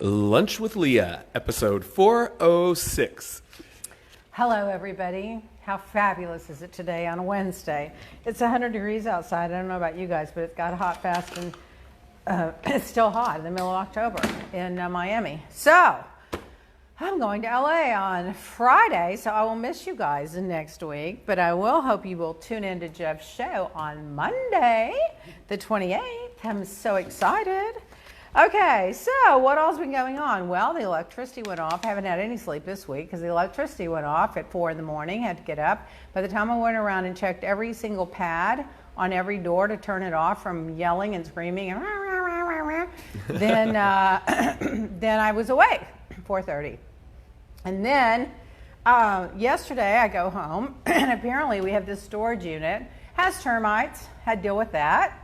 Lunch with Leah, episode 406. Hello, everybody. How fabulous is it today on a Wednesday? It's 100 degrees outside. I don't know about you guys, but it got hot fast, and it's still hot in the middle of October in Miami. So, I'm going to LA on Friday, so I will miss you guys next week, but I will hope you will tune in to Jeff's show on Monday, the 28th. I'm so excited. Okay, so what else has been going on? Well, the electricity went off. I haven't had any sleep this week because the electricity went off at 4 in the morning. Had to get up. By the time I went around and checked every single pad on every door to turn it off from yelling and screaming and then I was awake, 4:30. And then yesterday I go home and apparently we have this storage unit, has termites, had to deal with that.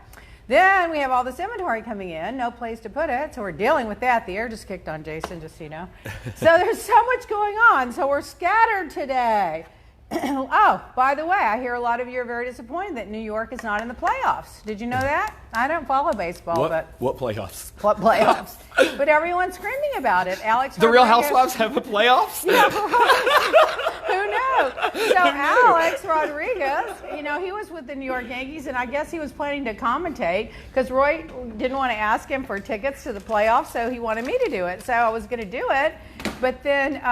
Then we have all this inventory coming in, no place to put it, so we're dealing with that. The air just kicked on Jason, just so you know. So there's so much going on, so we're scattered today. Oh, by the way, I hear a lot of you are very disappointed that New York is not in the playoffs. Did you know that? I don't follow baseball, What playoffs? What playoffs? But everyone's screaming about it. Alex The Real Rodriguez, Housewives have a playoffs? Yeah, who knew? So Alex Rodriguez, you know, he was with the New York Yankees, and I guess he was planning to commentate because Roy didn't want to ask him for tickets to the playoffs, so he wanted me to do it. So I was going to do it, but then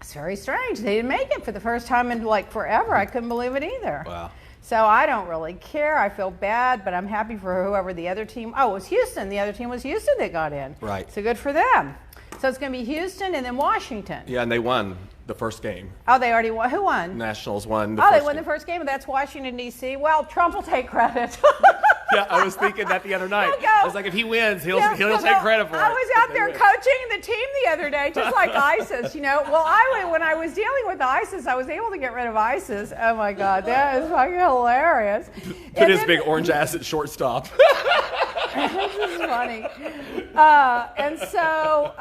it's very strange. They didn't make it for the first time in like forever. I couldn't believe it either. Wow. So I don't really care. I feel bad, but I'm happy for whoever the other team. Oh, it was Houston. The other team was Houston that got in. Right. So good for them. So it's going to be Houston and then Washington. Yeah, and they won the first game. Oh, they already won. Who won? Nationals won the first game. Oh, they won the first game, and that's Washington, D.C. Well, Trump will take credit. Yeah, I was thinking that the other night. I was like, if he wins, he'll take credit for it. I was out there coaching the team the other day, just like ISIS, you know. Well, when I was dealing with ISIS, I was able to get rid of ISIS. Oh, my God, that is fucking hilarious. Put his big orange ass at shortstop. This is funny. And so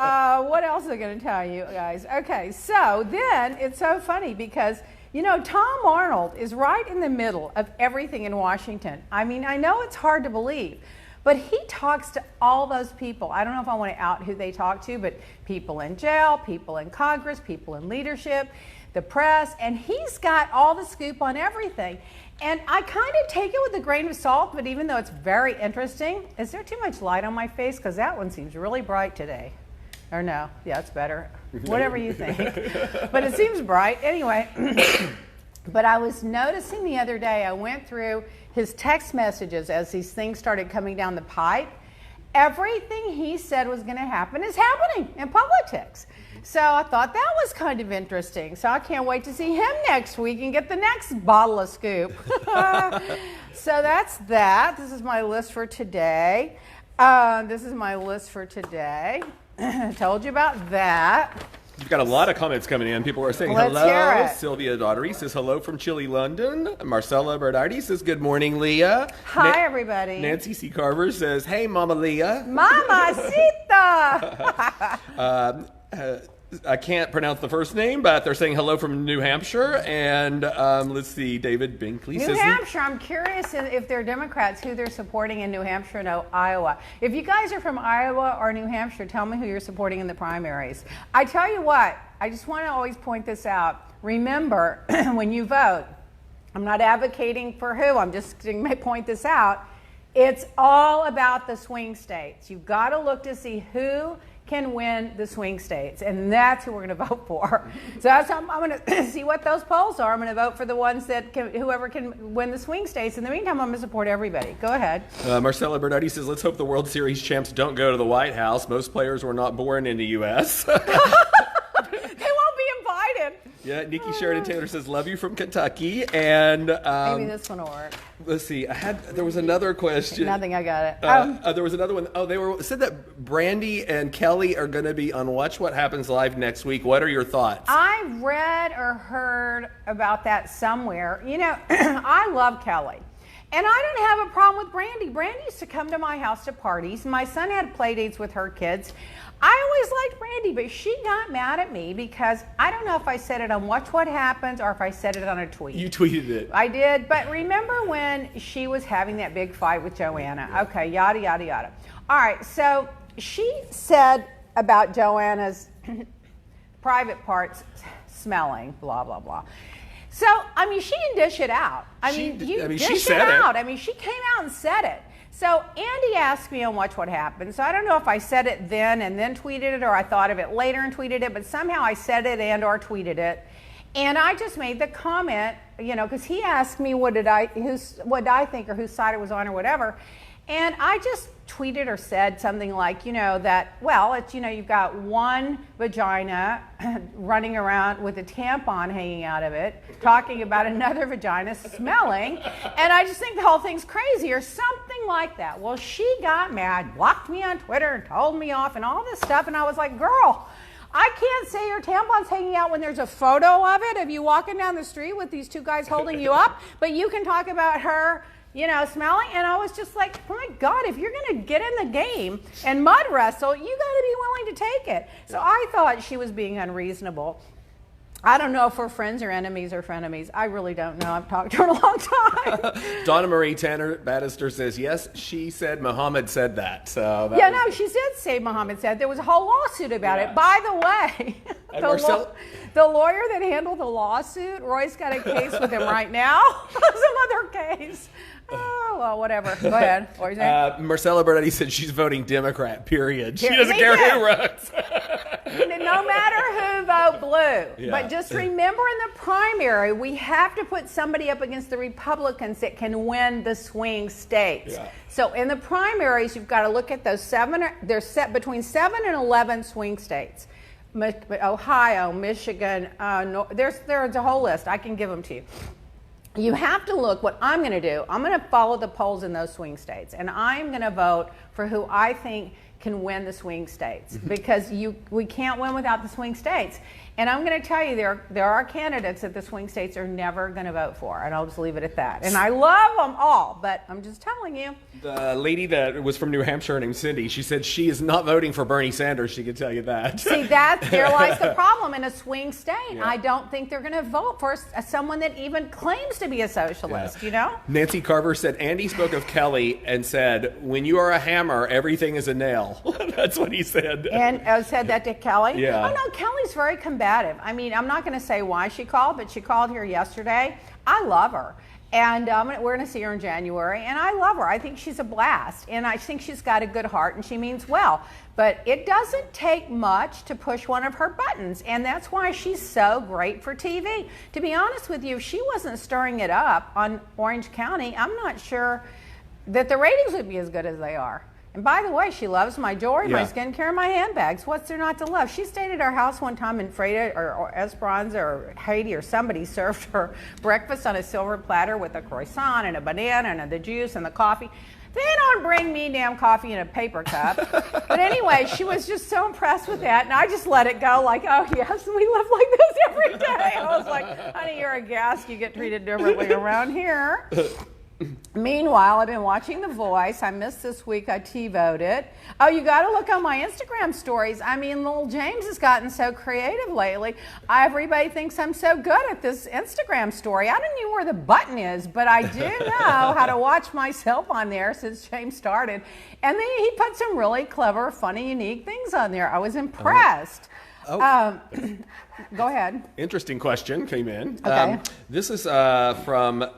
what else am I going to tell you guys? Okay, so then it's so funny because, you know, Tom Arnold is right in the middle of everything in Washington. I mean, I know it's hard to believe, but he talks to all those people. I don't know if I want to out who they talk to, but people in jail, people in Congress, people in leadership, the press, and he's got all the scoop on everything. And I kind of take it with a grain of salt, but even though it's very interesting, is there too much light on my face? Because that one seems really bright today. Or no, yeah, it's better. Whatever you think. But it seems bright. Anyway, but I was noticing the other day, I went through his text messages as these things started coming down the pipe. Everything he said was going to happen is happening in politics. So I thought that was kind of interesting. So I can't wait to see him next week and get the next bottle of scoop. So that's that. This is my list for today. I told you about that. We've got a lot of comments coming in. People are saying hello. Sylvia Daughtery says hello from chilly London. Marcella Bernardi says good morning, Leah. Hi, everybody. Nancy C. Carver says, hey, Mama Leah. Mamacita. I can't pronounce the first name, but they're saying hello from New Hampshire. And let's see, David Binkley says... New Hampshire, I'm curious if they're Democrats, who they're supporting in New Hampshire and Iowa. If you guys are from Iowa or New Hampshire, tell me who you're supporting in the primaries. I tell you what, I just want to always point this out. Remember, when you vote, I'm not advocating for who, I'm just going to point this out. It's all about the swing states. You've got to look to see who can win the swing states, and that's who we're going to vote for. So that's how I'm going to see what those polls are. I'm going to vote for the ones that whoever can win the swing states. In the meantime, I'm going to support everybody. Go ahead. Marcella Bernardi says, let's hope the World Series champs don't go to the White House. Most players were not born in the U.S. They won't be invited. Yeah, Nikki Sheridan Taylor says, love you from Kentucky. And maybe this one will work. Let's see. There was another question. Nothing. I got it. There was another one. Oh, they said that Brandy and Kelly are going to be on Watch What Happens Live next week. What are your thoughts? I read or heard about that somewhere. You know, I love Kelly. And I don't have a problem with Brandy. Brandy used to come to my house to parties. My son had play dates with her kids. I always liked Brandy, but she got mad at me because I don't know if I said it on Watch What Happens or if I said it on a tweet. You tweeted it. I did, but remember when she was having that big fight with Joanna? Okay, yada, yada, yada. All right, so she said about Joanna's private parts smelling, blah, blah, blah. So, I mean, she didn't dish it out. She dish said it out. it. I mean, she came out and said it. So Andy asked me on Watch What Happened. So I don't know if I said it then and then tweeted it, or I thought of it later and tweeted it, but somehow I said it and or tweeted it. And I just made the comment, you know, because he asked me what did I think or whose side it was on or whatever. And I just tweeted or said something like, you know, that, well, it's, you know, you've got one vagina running around with a tampon hanging out of it, talking about another vagina smelling, and I just think the whole thing's crazy or something like that. Well, she got mad, blocked me on Twitter and told me off and all this stuff, and I was like, girl, I can't say your tampon's hanging out when there's a photo of it, of you walking down the street with these two guys holding you up, but you can talk about her, you know, smelling. And I was just like, oh my God, if you're going to get in the game and mud wrestle, you got to be willing to take it. So I thought she was being unreasonable. I don't know if we're friends or enemies or frenemies. I really don't know. I've talked to her in a long time. Donna Marie Tanner Bannister says, yes, she said Muhammad said that. So yeah, no, she did say Muhammad said. There was a whole lawsuit about it. By the way, the lawyer that handled the lawsuit, Roy's got a case with him right now. Some other case. Oh, well, whatever. Go ahead. What were you saying? Marcella Bernetti said she's voting Democrat, period. She doesn't care who runs. No matter who, vote blue. Yeah. But just remember, in the primary, we have to put somebody up against the Republicans that can win the swing states. Yeah. So in the primaries, you've got to look at those they're set between 7 and 11 swing states. Ohio, Michigan, there's a whole list. I can give them to you. You have to look. What I'm going to do, I'm going to follow the polls in those swing states, and I'm going to vote for who I think can win the swing states, because we can't win without the swing states. And I'm going to tell you, there are candidates that the swing states are never going to vote for, and I'll just leave it at that. And I love them all, but I'm just telling you. The lady that was from New Hampshire named Cindy, she said she is not voting for Bernie Sanders. She can tell you that. See, there lies the problem in a swing state. Yeah. I don't think they're going to vote for someone that even claims to be a socialist, you know? Nancy Carver said, Andy spoke of Kelly and said, when you are a hammer, everything is a nail. That's what he said. And said that to Kelly? Yeah. Oh, no, Kelly's very combative. I mean, I'm not going to say why she called, but she called here yesterday. I love her. And we're going to see her in January, and I love her. I think she's a blast, and I think she's got a good heart, and she means well. But it doesn't take much to push one of her buttons, and that's why she's so great for TV. To be honest with you, if she wasn't stirring it up on Orange County, I'm not sure that the ratings would be as good as they are. And by the way, she loves my jewelry, my skincare, my handbags. What's there not to love? She stayed at our house one time, and Freda or Esperanza or Heidi or somebody served her breakfast on a silver platter with a croissant and a banana and the juice and the coffee. They don't bring me damn coffee in a paper cup. But anyway, she was just so impressed with that, and I just let it go like, oh, yes, we live like this every day. I was like, honey, you're a guest. You get treated differently around here. Meanwhile, I've been watching The Voice. I missed this week. I T-voted. Oh, you got to look on my Instagram stories. I mean, little James has gotten so creative lately. Everybody thinks I'm so good at this Instagram story. I don't know where the button is, but I do know how to watch myself on there since James started. And then he put some really clever, funny, unique things on there. I was impressed. Go ahead. Interesting question came in. Okay. This is from,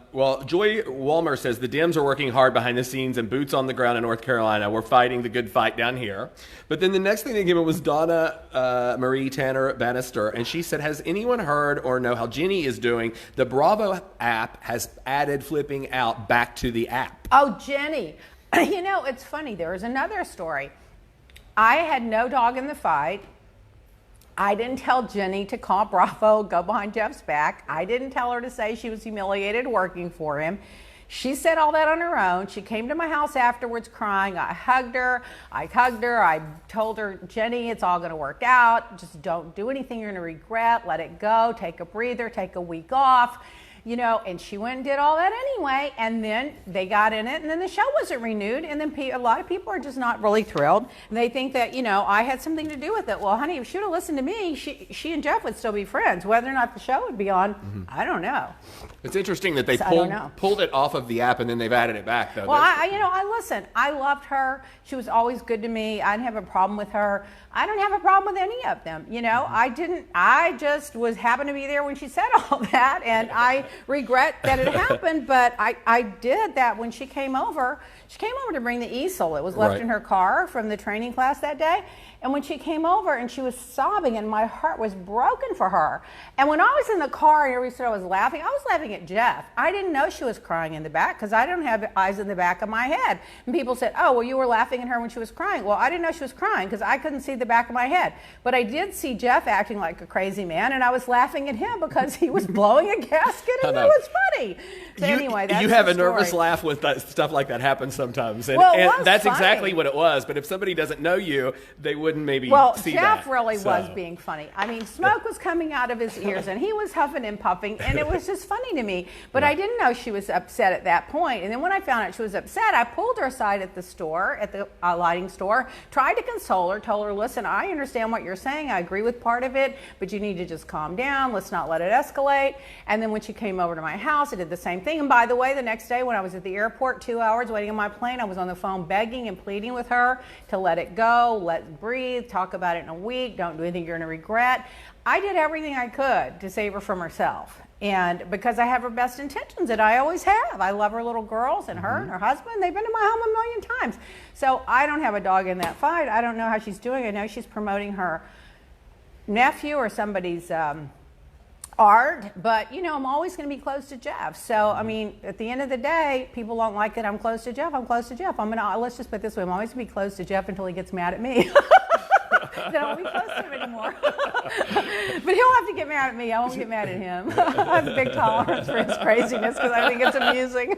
Joy Walmer says, the Dems are working hard behind the scenes and boots on the ground in North Carolina. We're fighting the good fight down here. But then the next thing they gave it was Donna Marie Tanner Bannister. And she said, has anyone heard or know how Jenny is doing? The Bravo app has added flipping out back to the app. Oh, Jenny. You know, it's funny. There was another story. I had no dog in the fight. I didn't tell Jenny to call Bravo, go behind Jeff's back. I didn't tell her to say she was humiliated working for him. She said all that on her own. She came to my house afterwards crying. I hugged her. I told her, Jenny, it's all going to work out. Just don't do anything you're going to regret. Let it go. Take a breather. Take a week off. you know, and she went and did all that anyway, and then they got in it, and then the show wasn't renewed, and then a lot of people are just not really thrilled, and they think that, you know, I had something to do with it. Well, honey, if she would have listened to me, she and Jeff would still be friends. Whether or not the show would be on, I don't know. It's interesting that they So, pulled it off of the app, and then they've added it back, though. Well, I listen. I loved her. She was always good to me. I didn't have a problem with her. I don't have a problem with any of them. You know, I just happened to be there when she said all that, and I regret that it happened, but I did that when she came over. She came over to bring the easel. It was left in her car from the training class that day. And when she came over and she was sobbing and my heart was broken for her. And when I was in the car and everybody said I was laughing at Jeff. I didn't know she was crying in the back because I don't have eyes in the back of my head. And people said, oh, well, you were laughing at her when she was crying. Well, I didn't know she was crying because I couldn't see the back of my head. But I did see Jeff acting like a crazy man, and I was laughing at him because he was blowing a gasket, and that was funny. So anyway, that's you have the a nervous story. laugh with stuff like that happens sometimes. And, Well, it and was that's funny. exactly what it was. But if somebody doesn't know you, they wouldn't maybe see Jeff that. really So. was being funny. I mean, smoke was coming out of his ears, and he was huffing and puffing, and it was just funny to me. But I didn't know she was upset at that point. And then when I found out she was upset, I pulled her aside at the store, at the lighting store, tried to console her, told her, listen, I understand what you're saying. I agree with part of it, but you need to just calm down. Let's not let it escalate. And then when she came over to my house, I did the same thing. And by the way, the next day when I was at the airport, 2 hours waiting on my plane, I was on the phone begging and pleading with her to let it go, let it breathe, talk about it in a week, don't do anything you're going to regret. I did everything I could to save her from herself. And because I have her best intentions, and I always have. I love her little girls and her and her husband. They've been to my home 1,000,000 times. So I don't have a dog in that fight. I don't know how she's doing. I know she's promoting her nephew or somebody's art, but you know, I'm always going to be close to Jeff. So I mean, at the end of the day, people don't like that I'm close to Jeff. I'm close to Jeff. Let's just put it this way, I'm always going to be close to Jeff until he gets mad at me. Then I won't be close to him anymore. But he'll have to get mad at me. I won't get mad at him. I have a big tolerance for his craziness because I think it's amusing.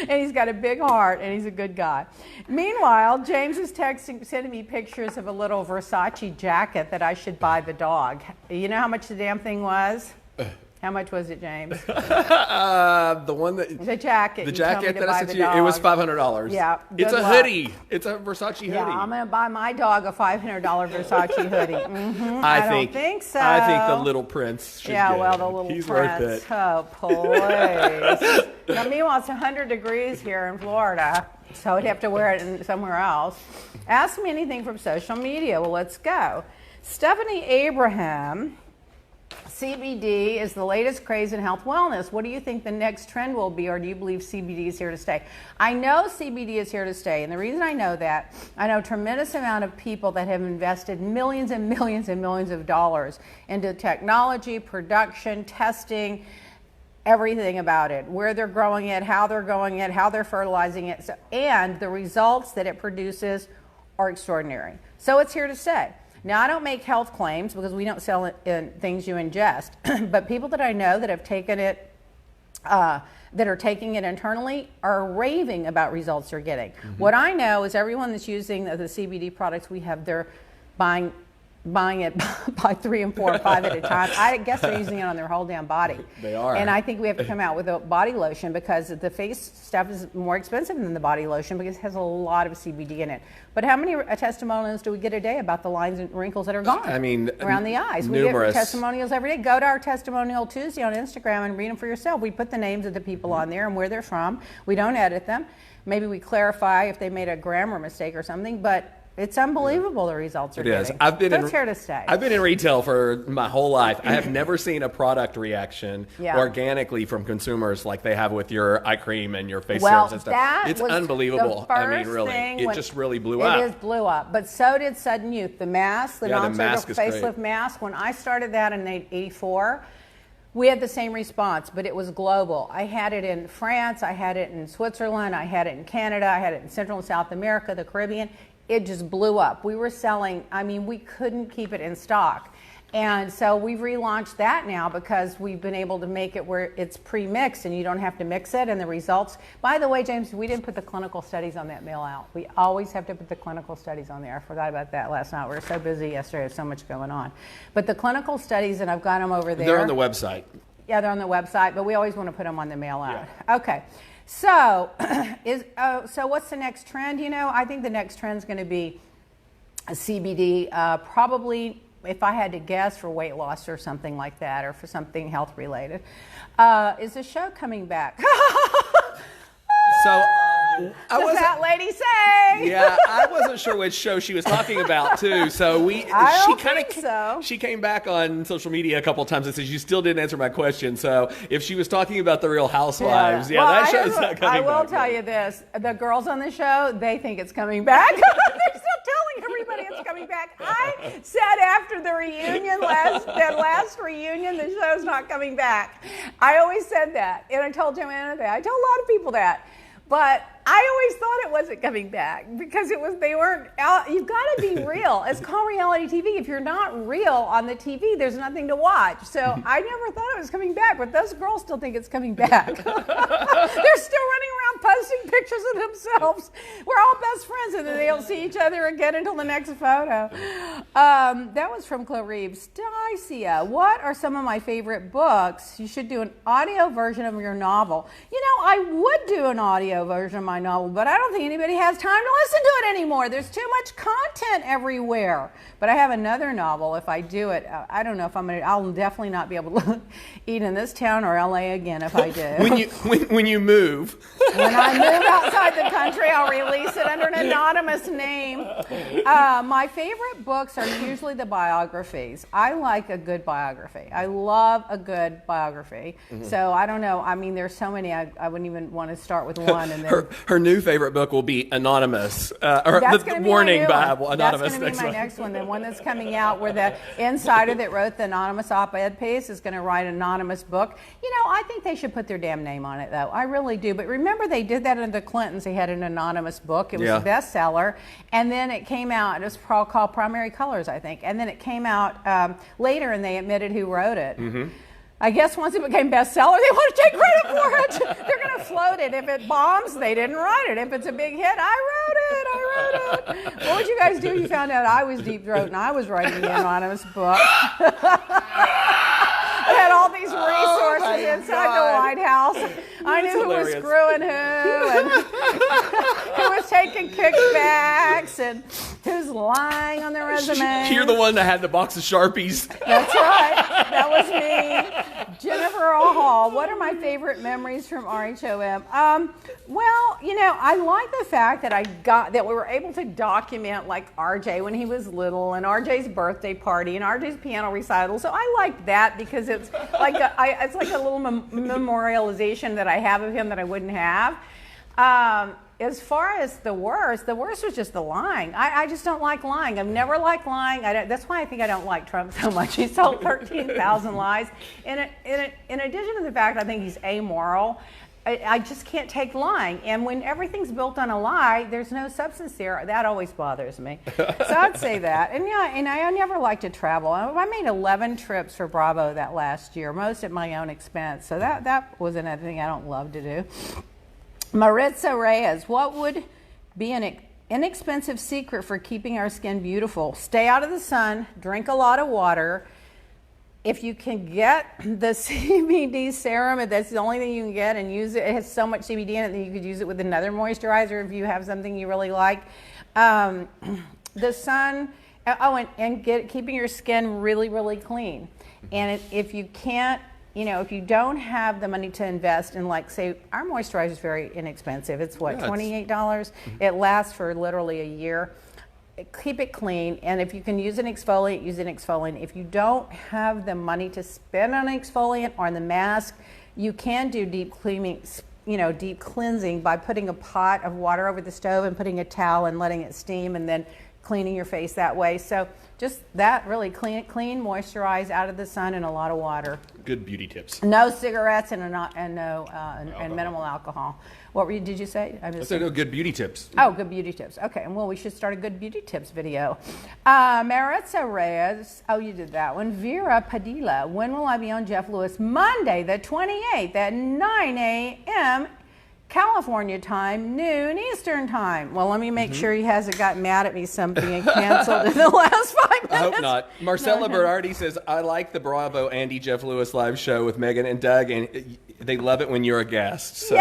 And he's got a big heart, and he's a good guy. Meanwhile, James is sending me pictures of a little Versace jacket that I should buy the dog. You know how much the damn thing was? How much was it, James? The one that the jacket. The jacket that I sent you. It was $500. Yeah. It's a hoodie. It's a Versace hoodie. Yeah, I'm going to buy my dog a $500 Versace hoodie. I don't think so. I think the little prince should get well, it. the little He's prince. worth it. Oh, please. Now, meanwhile, it's 100 degrees here in Florida, so I'd have to wear it somewhere else. Ask me anything from social media. Well, let's go. Stephanie Abraham. CBD is the latest craze in health wellness. What do you think the next trend will be, or do you believe CBD is here to stay? I know CBD is here to stay, and the reason I know that, I know a tremendous amount of people that have invested millions and millions and millions of dollars into technology, production, testing, everything about it, where they're growing it, how they're growing it, how they're fertilizing it, and the results that it produces are extraordinary. So it's here to stay. Now, I don't make health claims because we don't sell things you ingest, but people that I know that have taken it, that are taking it internally are raving about results they're getting. What I know is everyone that's using the CBD products we have, they're buying it by 3 and 4 and 5 at a time. I guess they're using it on their whole damn body. They are. And I think we have to come out with a body lotion because the face stuff is more expensive than the body lotion because it has a lot of CBD in it. But how many testimonials do we get a day about the lines and wrinkles that are gone? I mean, around the eyes. numerous. We get testimonials every day. Go to our Testimonial Tuesday on Instagram and read them for yourself. We put the names of the people on there and where they're from. We don't edit them. Maybe we clarify if they made a grammar mistake or something, but it's unbelievable the results are getting. It's here to stay. I've been in retail for my whole life. I have never seen a product reaction organically from consumers like they have with your eye cream and your face serums and stuff. It's unbelievable. I mean, really, it just really blew up. It just blew up. But so did Sudden Youth. The mask, the non-surgical facelift mask. When I started that in '84, we had the same response, but it was global. I had it in France, I had it in Switzerland, I had it in Canada, I had it in Central and South America, the Caribbean. It just blew up. We were selling, I mean, we couldn't keep it in stock. And so we've relaunched that now because we've been able to make it where it's pre-mixed and you don't have to mix it, and the results. By the way, James, we didn't put the clinical studies on that mail out. We always have to put the clinical studies on there. I forgot about that last night. We were so busy yesterday, there's so much going on. But the clinical studies, and I've got them over there. They're on the website. Yeah, they're on the website, but we always want to put them on the mail out. Yeah. Okay. So, so what's the next trend? You know, I think the next trend is going to be a CBD, probably, if I had to guess, for weight loss or something like that, or for something health related. Is the show coming back? So does that lady say? Yeah, I wasn't sure which show she was talking about too. So she came back on social media a couple of times and said she still didn't answer my question. So if she was talking about the Real Housewives, well, that show's not coming back. I will tell you this: the girls on the show, they think it's coming back. They're still telling everybody it's coming back. I said after the reunion, that last reunion, the show's not coming back. I always said that, and I told Joanna that. I tell a lot of people that. But I always thought it wasn't coming back because they weren't out. You've got to be real. It's called reality TV. If you're not real on the TV, there's nothing to watch. So I never thought it was coming back, but those girls still think it's coming back. They're still running around posting pictures of themselves. We're all best friends, and then they don't see each other again until the next photo. That was from Clarice. Dicia, what are some of my favorite books? You should do an audio version of your novel. You know, I would do an audio version of my novel, but I don't think anybody has time to listen to it anymore. There's too much content everywhere. But I have another novel. If I do it, I don't know if I'll definitely not be able to eat in this town or LA again if I do. When you move. When I move outside the country, I'll release it under an anonymous name. My favorite books are usually the biographies. I like a good biography. I love a good biography. Mm-hmm. So I don't know. I mean, there's so many. I wouldn't even want to start with one. And then her new favorite book will be Anonymous. Or the warning by Anonymous. That's going to be my next one. The one that's coming out where the insider that wrote the anonymous op-ed piece is going to write an anonymous book. You know, I think they should put their damn name on it, though. I really do. But remember, they did that under the Clintons. They had an anonymous book. It was a bestseller. And then it came out. It was called Primary Colors, I think. And then it came out later, and they admitted who wrote it. Mm-hmm. I guess once it became bestseller, they want to take credit for it. They're going to float it. If it bombs, they didn't write it. If it's a big hit, I wrote it. What would you guys do if you found out I was deep throat and I was writing the anonymous book? I had all these resources inside the White House. I knew who was screwing who, and who was taking kickbacks, and who's lying on their resume. You're the one that had the box of Sharpies. That's right. That was me. Jennifer Hall. What are my favorite memories from RHOM? Well, you know, I like the fact that we were able to document like RJ when he was little, and RJ's birthday party, and RJ's piano recital. So I like that because it's like it's like a little memorialization that I have of him that I wouldn't have. As far as the worst was just the lying. I just don't like lying. I've never liked lying. That's why I think I don't like Trump so much. He's told 13,000 lies. In addition to the fact I think he's amoral, I just can't take lying. And when everything's built on a lie, there's no substance there. That always bothers me. So I'd say that. And yeah, and I never like to travel. I made 11 trips for Bravo that last year, most at my own expense. So that was another thing I don't love to do. Maritza Reyes, what would be an inexpensive secret for keeping our skin beautiful? Stay out of the sun, drink a lot of water. If you can get the CBD serum, if that's the only thing you can get, and use it, it has so much CBD in it that you could use it with another moisturizer if you have something you really like. The sun, and keeping your skin really, really clean. And if you can't, you know, if you don't have the money to invest in, like, say, our moisturizer is very inexpensive. It's what, $28? Mm-hmm. It lasts for literally a year. Keep it clean, and if you can use an exfoliant, use an exfoliant. If you don't have the money to spend on an exfoliant or on the mask, you can do deep cleaning, you know, deep cleansing by putting a pot of water over the stove and putting a towel and letting it steam, and then cleaning your face that way. So just that, really clean, moisturize, out of the sun, and a lot of water. Good beauty tips. No cigarettes and minimal alcohol. Did you say? I said good beauty tips. Oh, good beauty tips. Okay, well, we should start a good beauty tips video. Maritza Reyes, oh, you did that one. Vera Padilla, when will I be on Jeff Lewis? Monday, the 28th at 9 a.m. California time, noon Eastern time. Well, let me make sure he hasn't gotten mad at me something and canceled in the last 5 hope not. Marcella Berardi says, I like the Bravo Andy Jeff Lewis live show with Megan and Doug, and they love it when you're a guest. So. Yay!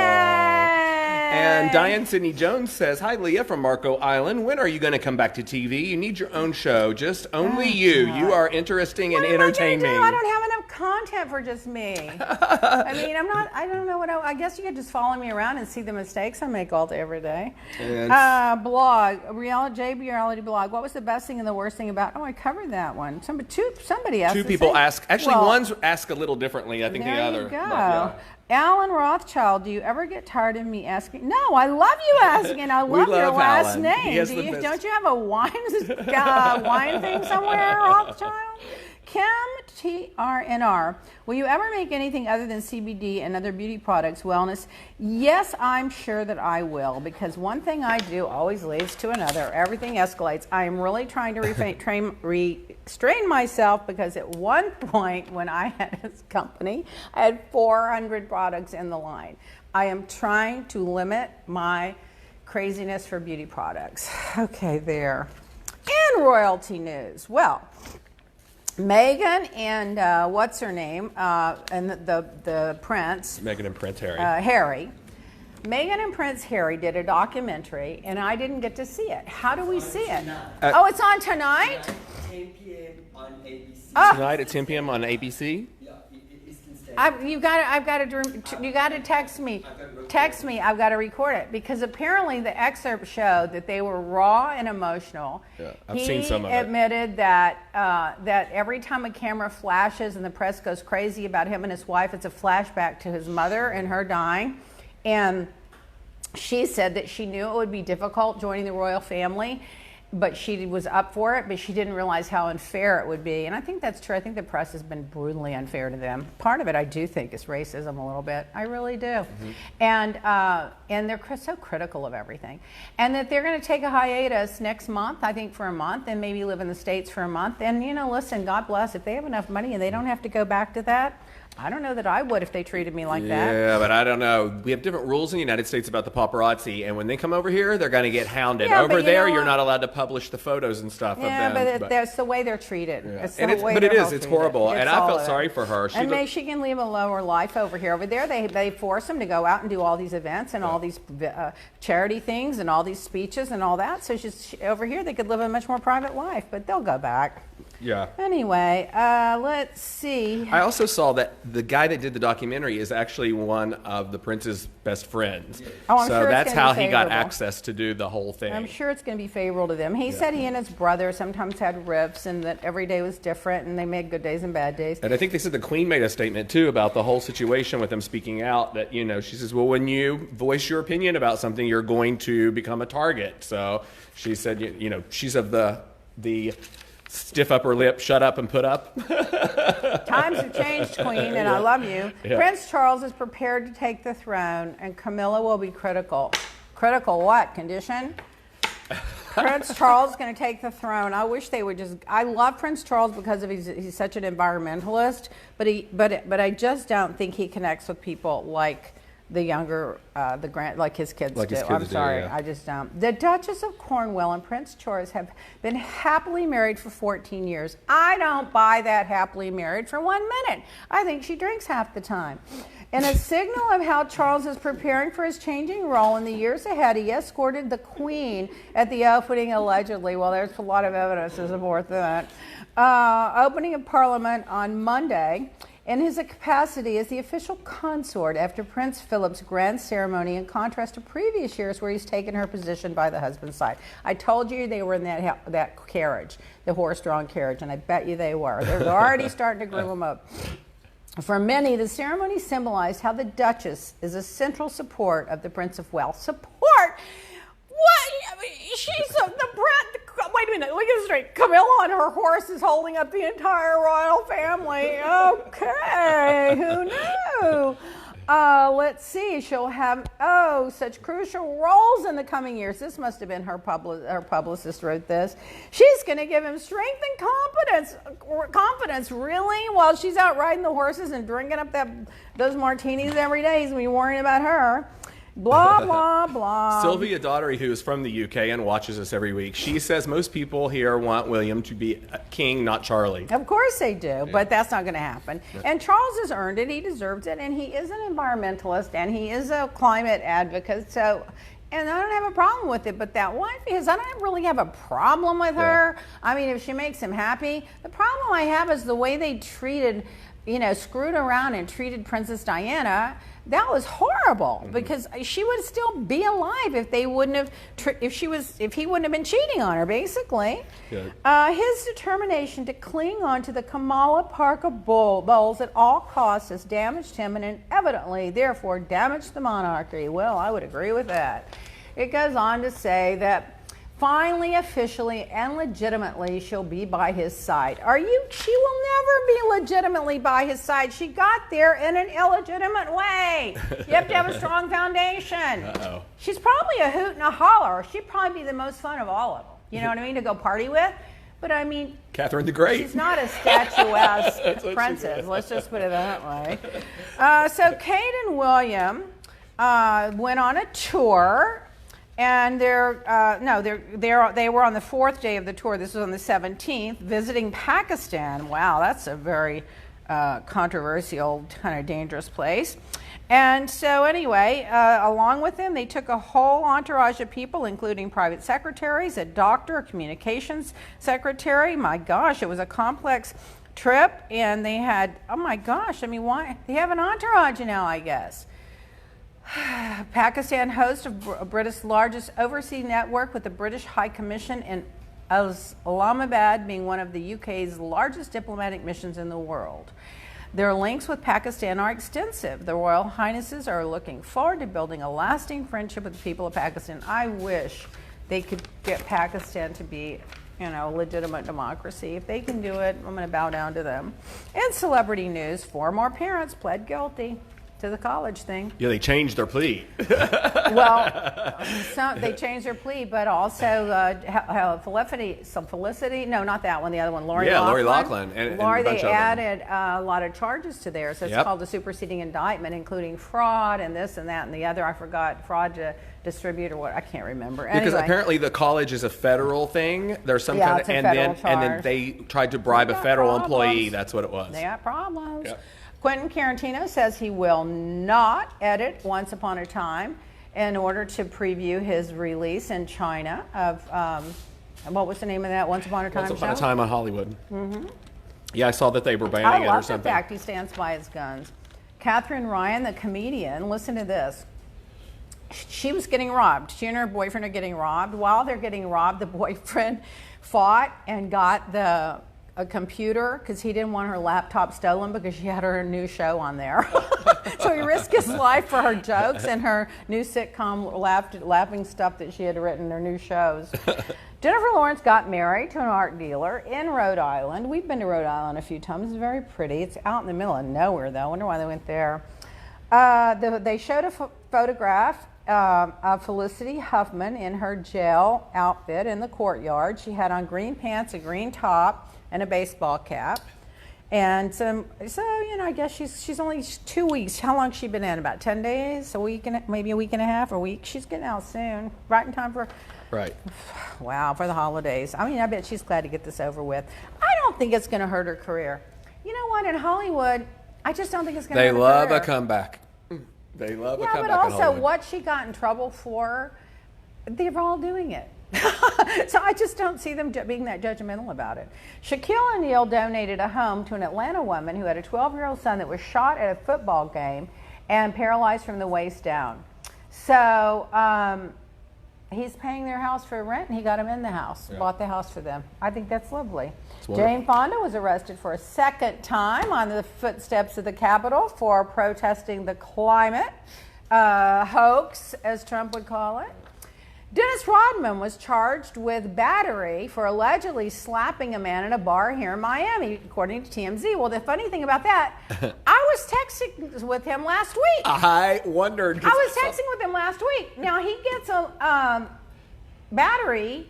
And Diane Sidney Jones says, hi, Leah from Marco Island. When are you going to come back to TV? You need your own show. Just only you. God. You are interesting and entertaining. I don't have enough content for just me. I mean, I don't know what I guess you could just follow me around and see the mistakes I make all day, every day. Blog, JB blog. What was the best thing and the worst thing about? Oh, I covered that one. Somebody asked. Two people ask. Actually, one's ask a little differently. I think the other. There you go. Alan Rothschild, do you ever get tired of me asking? No, I love you asking. I love your last name. Don't you have a wine thing somewhere, Rothschild? Kim TRNR, will you ever make anything other than CBD and other beauty products, wellness? Yes, I'm sure that I will, because one thing I do always leads to another. Everything escalates. I am really trying to restrain myself, because at one point when I had this company, I had 400 products in the line. I am trying to limit my craziness for beauty products. Okay, there. And royalty news. Well, Meghan and what's her name, and the prince. Meghan and Prince Harry. Harry. Meghan and Prince Harry did a documentary, and I didn't get to see it. How do we see it? Oh, it's on tonight? 10 p.m. on ABC. Tonight at 10 p.m. on ABC? You got to text me. Text me. I've got to record it, because apparently the excerpt showed that they were raw and emotional. Yeah, I've seen some of it. He admitted that every time a camera flashes and the press goes crazy about him and his wife, it's a flashback to his mother and her dying. And she said that she knew it would be difficult joining the royal family, but she was up for it, but she didn't realize how unfair it would be. And I think that's true. I think the press has been brutally unfair to them. Part of it, I do think, is racism a little bit. I really do. Mm-hmm. And they're so critical of everything. And that they're going to take a hiatus next month, I think, for a month, and maybe live in the States for a month. And, listen, God bless. If they have enough money and they don't have to go back to that, I don't know that I would if they treated me like that. Yeah, but I don't know. We have different rules in the United States about the paparazzi, and when they come over here, they're going to get hounded. Yeah, over there, you're not allowed to publish the photos and stuff of them. But that's the way they're treated. Yeah. It's horrible, and I felt sorry for her. She can live a lower life over here. Over there, they force them to go out and do all these events and all these charity things and all these speeches and all that. So over here, they could live a much more private life, but they'll go back. Yeah. Anyway, let's see. I also saw that the guy that did the documentary is actually one of the prince's best friends. Oh, I'm so sure that's how he got access to do the whole thing. I'm sure it's going to be favorable to them. He said he and his brother sometimes had rifts, and that every day was different, and they made good days and bad days. And I think they said the Queen made a statement too about the whole situation with them speaking out. That she says, well, when you voice your opinion about something, you're going to become a target. So she said, she's of the stiff upper lip, shut up and put up. Times have changed, Queen, and I love you. Yeah. Prince Charles is prepared to take the throne, and Camilla will be critical. Critical what? Condition? Prince Charles is going to take the throne. I wish they would I love Prince Charles because he's such an environmentalist, but I just don't think he connects with people like the younger, like his kids do. I'm sorry, I just don't. The Duchess of Cornwall and Prince Charles have been happily married for 14 years. I don't buy that happily married for 1 minute. I think she drinks half the time. In a signal of how Charles is preparing for his changing role in the years ahead, he escorted the Queen at the opening, allegedly. Well, there's a lot of evidence to support that. Opening of Parliament on Monday, in his capacity as the official consort after Prince Philip's grand ceremony, in contrast to previous years where he's taken her position by the husband's side. I told you they were in that carriage, the horse-drawn carriage, and I bet you they were. They're already starting to groom them up. For many, the ceremony symbolized how the Duchess is a central support of the Prince of Wales. Support? What? I mean, wait a minute, look at this straight. Camilla on her horse is holding up the entire royal family. Okay, who knew? Let's see, she'll have, such crucial roles in the coming years. This must have been her publicist wrote this. She's going to give him strength and confidence, really, while she's out riding the horses and drinking up those martinis every day. He's going to be worrying about her. Blah, blah, blah. Sylvia Daughtery, who is from the UK and watches us every week, she says most people here want William to be king, not Charlie. Of course they do, but that's not going to happen. And Charles has earned it. He deserves it. And he is an environmentalist and he is a climate advocate. So, and I don't have a problem with it. But that wife is, I don't really have a problem with her. I mean, if she makes him happy. The problem I have is the way they treated, screwed around and treated Princess Diana. That was horrible because she would still be alive if they wouldn't have, if he wouldn't have been cheating on her, basically. Yeah. His determination to cling on to the Kamala Parker bowls at all costs has damaged him and inevitably, therefore, damaged the monarchy. Well, I would agree with that. It goes on to say that finally, officially, and legitimately, she'll be by his side. She will never be legitimately by his side. She got there in an illegitimate way. You have to have a strong foundation. Uh-oh. She's probably a hoot and a holler. She'd probably be the most fun of all of them. You know what I mean? To go party with. But I mean, Catherine the Great. She's not a statuesque princess. Let's just put it that way. So Kate and William went on a tour. And they were on the 4th day of the tour. This was on the 17th, visiting Pakistan. Wow, that's a very controversial, kind of dangerous place. And so anyway, along with them, they took a whole entourage of people, including private secretaries, a doctor, a communications secretary. My gosh, it was a complex trip. And they had, oh my gosh, I mean, why? They have an entourage now, I guess. Pakistan hosts Britain's largest overseas network with the British High Commission in Islamabad being one of the UK's largest diplomatic missions in the world. Their links with Pakistan are extensive. The Royal Highnesses are looking forward to building a lasting friendship with the people of Pakistan. I wish they could get Pakistan to be a legitimate democracy. If they can do it, I'm going to bow down to them. And celebrity news, 4 more parents pled guilty to the college thing. Yeah, they changed their plea. Well, they changed their plea, but also Felicity, no, not that one, the other one, Lori Loughlin. Lori, they added a lot of charges to there. So it's called a superseding indictment, including fraud and this and that and the other. I forgot, fraud to distribute or what, I can't remember. Because apparently the college is a federal thing. There's some kind of, and then they tried to bribe a federal employee. That's what it was. They got problems. Yep. Quentin Tarantino says he will not edit Once Upon a Time in order to preview his release in China of, what was the name of that Once Upon a Time show? Once Upon a Time on Hollywood. Mm-hmm. Yeah, I saw that they were banning it or something. I love the fact he stands by his guns. Catherine Ryan, the comedian, listen to this. She was getting robbed. She and her boyfriend are getting robbed. While they're getting robbed, the boyfriend fought and got a computer because he didn't want her laptop stolen because she had her new show on there. So he risked his life for her jokes and her new sitcom laughing stuff that she had written, her new shows. Jennifer Lawrence got married to an art dealer in Rhode Island. We've been to Rhode Island a few times. It's very pretty. It's out in the middle of nowhere, though. I wonder why they went there. They showed a photograph of Felicity Huffman in her jail outfit in the courtyard. She had on green pants, a green top, and a baseball cap. And so I guess she's only 2 weeks. How long has she been in? About 10 days? Maybe a week and a half, a week? She's getting out soon. Right in time for... Right. Wow, for the holidays. I mean, I bet she's glad to get this over with. I don't think it's going to hurt her career. You know what? In Hollywood, I just don't think it's going to hurt her career. They love a comeback. They love a comeback. Yeah, but also what she got in trouble for, they're all doing it. So I just don't see them being that judgmental about it. Shaquille O'Neal donated a home to an Atlanta woman who had a 12-year-old son that was shot at a football game and paralyzed from the waist down. So he's paying their house for rent and he got them in the house, bought the house for them. I think that's lovely. Jane Fonda was arrested for a second time on the footsteps of the Capitol for protesting the climate hoax, as Trump would call it. Dennis Rodman was charged with battery for allegedly slapping a man in a bar here in Miami, according to TMZ. Well, the funny thing about that, I was texting with him last week. I wondered. I was texting with him last week. Now, he gets a battery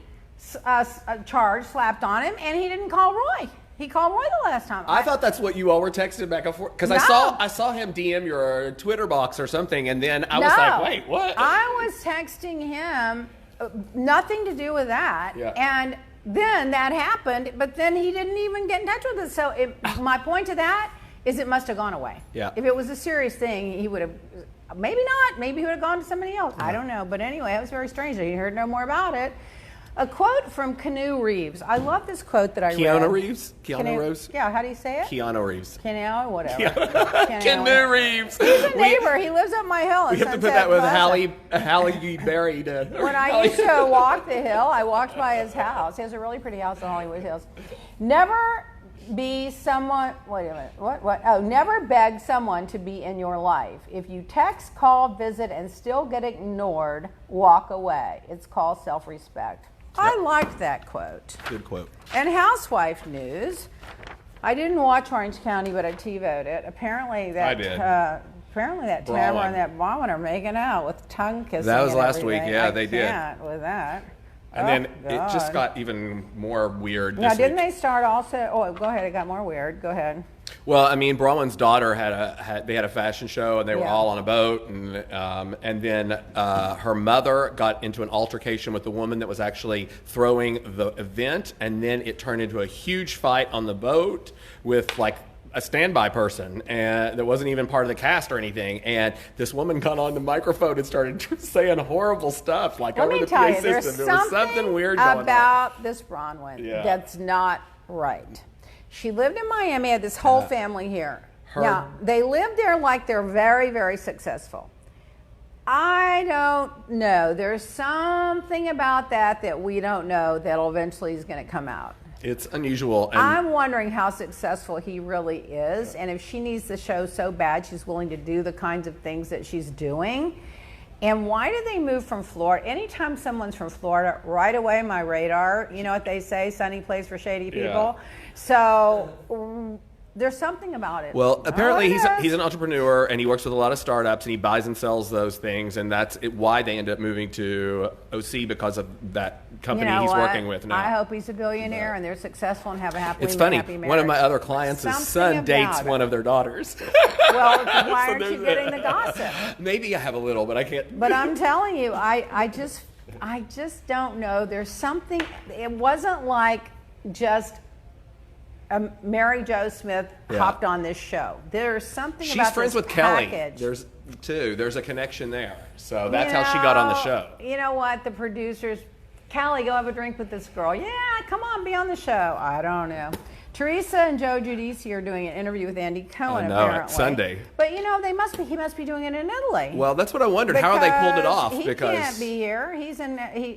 charge slapped on him, and he didn't call Roy. He called Roy the last time. I thought that's what you all were texting back and forth. Because No. I saw him DM your Twitter box or something, and then I was like, wait, what? I was texting him, nothing to do with that. Yeah. And then that happened, but then he didn't even get in touch with us. So my point to that is it must have gone away. Yeah. If it was a serious thing, he would have, maybe not, maybe he would have gone to somebody else. I don't know. But anyway, it was very strange that he heard no more about it. A quote from Keanu Reeves. I love this quote that I read. Keanu Reeves? Keanu Reeves? Yeah, how do you say it? Keanu Reeves. Keanu, whatever. Keanu Reeves. He's a neighbor. He lives up my hill. We have to put that with Halle Berry. When I used to walk the hill, I walked by his house. He has a really pretty house in Hollywood Hills. Never be someone, wait a minute, what? Oh, never beg someone to be in your life. If you text, call, visit, and still get ignored, walk away. It's called self-respect. I liked that quote. Good quote. And housewife news. I didn't watch Orange County, but I TiVo'd it. Apparently that I did. Apparently that Tamara and that Bauman are making out with tongue kissing. That was and last week. everything. Yeah, they did. I can't with that. And then it just got even more weird. Now, this didn't week. they start also? Oh, go ahead. It got more weird. Go ahead. Well, I mean, Braun's daughter had a fashion show, and they were Yeah. all on a boat, and then her mother got into an altercation with the woman that was actually throwing the event, and then it turned into a huge fight on the boat with like a standby person, and that wasn't even part of the cast or anything. And this woman got on the microphone and started saying horrible stuff, like Let over me the tell PA you, there's system. There was something weird going on. about this Bronwyn Yeah. that's not right. She lived in Miami, had this whole family here. Now, they lived there like they're very, very successful. I don't know. There's something about that we don't know that'll eventually is going to come out. It's unusual. And I'm wondering how successful he really is, and if she needs the show so bad she's willing to do the kinds of things that she's doing. And why did they move from Florida? Anytime someone's from Florida, right away my radar, you know what they say, sunny place for shady people. So there's something about it. Well, apparently Oh, he's an entrepreneur, and he works with a lot of startups, and he buys and sells those things, and that's why they end up moving to OC, because of that company he's working with now. I hope he's a billionaire and they're successful and have a happy It's funny. happy marriage. One of my other clients' Something son dates about one it. of their daughters. Well, why So aren't you there's getting the gossip? Maybe I have a little, but I can't. But I'm telling you, I just don't know. There's something. It wasn't like just Mary Jo Smith hopped on this show. There's something She's about friends this with package. Kelly. There's a connection there. So that's how she got on the show. You know what? The producers, Callie, go have a drink with this girl. Yeah, come on, be on the show. I don't know. Teresa and Joe Giudice are doing an interview with Andy Cohen, I know, apparently. Sunday. But you know, he must be doing it in Italy. Well, that's what I wondered. How they pulled it off? He Because can't be here.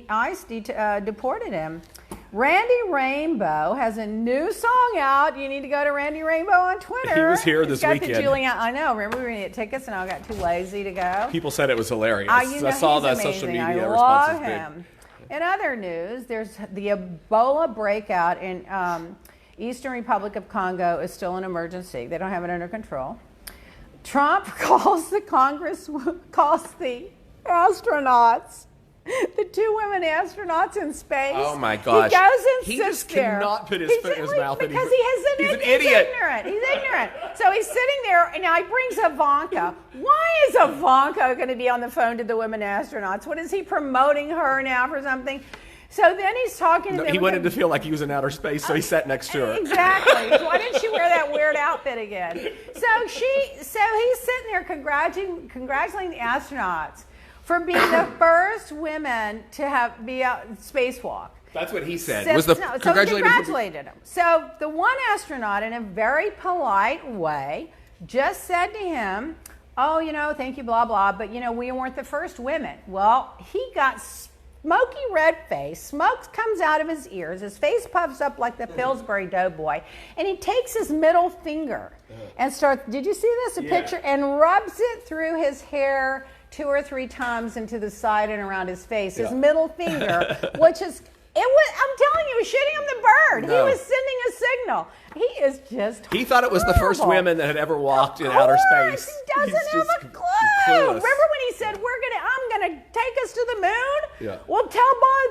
ICE deported him. Randy Rainbow has a new song out. You need to go to Randy Rainbow on Twitter. He was here this He's got weekend. The Julian, I know. Remember we were going to get tickets and I got too lazy to go. people said it was hilarious. You know, I saw he's the amazing. social media I responses. love him. In other news, there's the Ebola breakout in Eastern Republic of Congo is still an emergency. They don't have it under control. Trump calls the astronauts, the 2 women astronauts in space. Oh my gosh. He goes and He sits just there. cannot put his foot in his mouth because anymore. he's an idiot. He's ignorant. So he's sitting there, and now he brings Ivanka. Why is Ivanka going to be on the phone to the women astronauts? What is he promoting her now for something? So then he's talking to them. He wanted to feel like he was in outer space, so he sat next to her. Exactly. Why didn't she wear that weird outfit again? So he's sitting there congratulating the astronauts for being the first women to be a spacewalk. That's what he said. So he congratulated him. So the one astronaut, in a very polite way, just said to him, "Oh, thank you, blah blah, but we weren't the first women." Well, he got smoky red face, smoke comes out of his ears, his face puffs up like the Pillsbury Doughboy, and he takes his middle finger and starts, did you see this, picture, and rubs it through his hair 2 or 3 times into the side and around his face, his middle finger, which is, I'm telling you, he was shooting him the bird. No. He was sending a signal. He is just He thought it was the first women that had ever walked in outer space. He doesn't have a clue. clueless. Remember when he said, I'm going going to take us to the moon? Yeah. Well, tell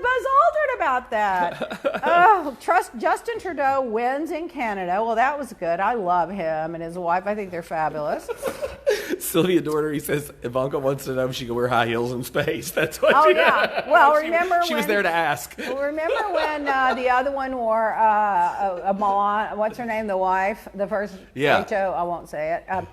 Buzz Aldrin about that. Justin Trudeau wins in Canada. Well, that was good. I love him and his wife. I think they're fabulous. Sylvia Dorner, he says Ivanka wants to know if she can wear high heels in space. That's what Oh, she yeah. Well, remember she was there to ask. Remember when the other one wore Milan, what's her name, the wife, the first H.O., I won't say it.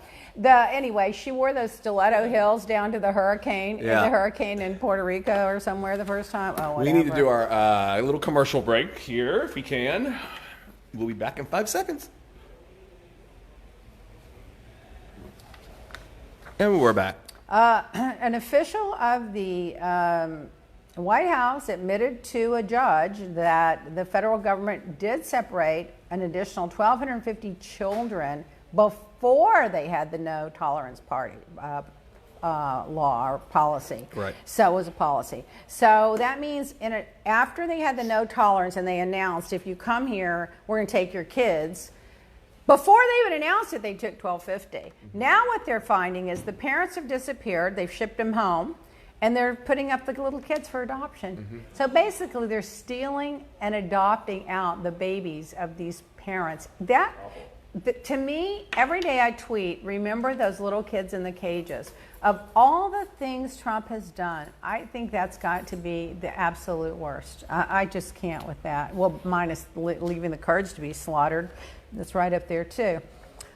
Anyway, she wore those stiletto heels down to the hurricane, in Puerto Rico or somewhere the first time. Oh, whatever. We need to do our little commercial break here, if we can. We'll be back in 5 seconds. And we're back. An official of the White House admitted to a judge that the federal government did separate an additional 1,250 children before they had the no tolerance law or policy. Right. So it was a policy. So that means after they had the no tolerance and they announced, if you come here, we're going to take your kids. Before they even announced it, they took 1,250. Now what they're finding is the parents have disappeared. They've shipped them home, and they're putting up the little kids for adoption. So basically, they're stealing and adopting out the babies of these parents. To me, every day I tweet, remember those little kids in the cages. Of all the things Trump has done, I think that's got to be the absolute worst. I just can't with that. Well, minus leaving the Kurds to be slaughtered. That's right up there, too.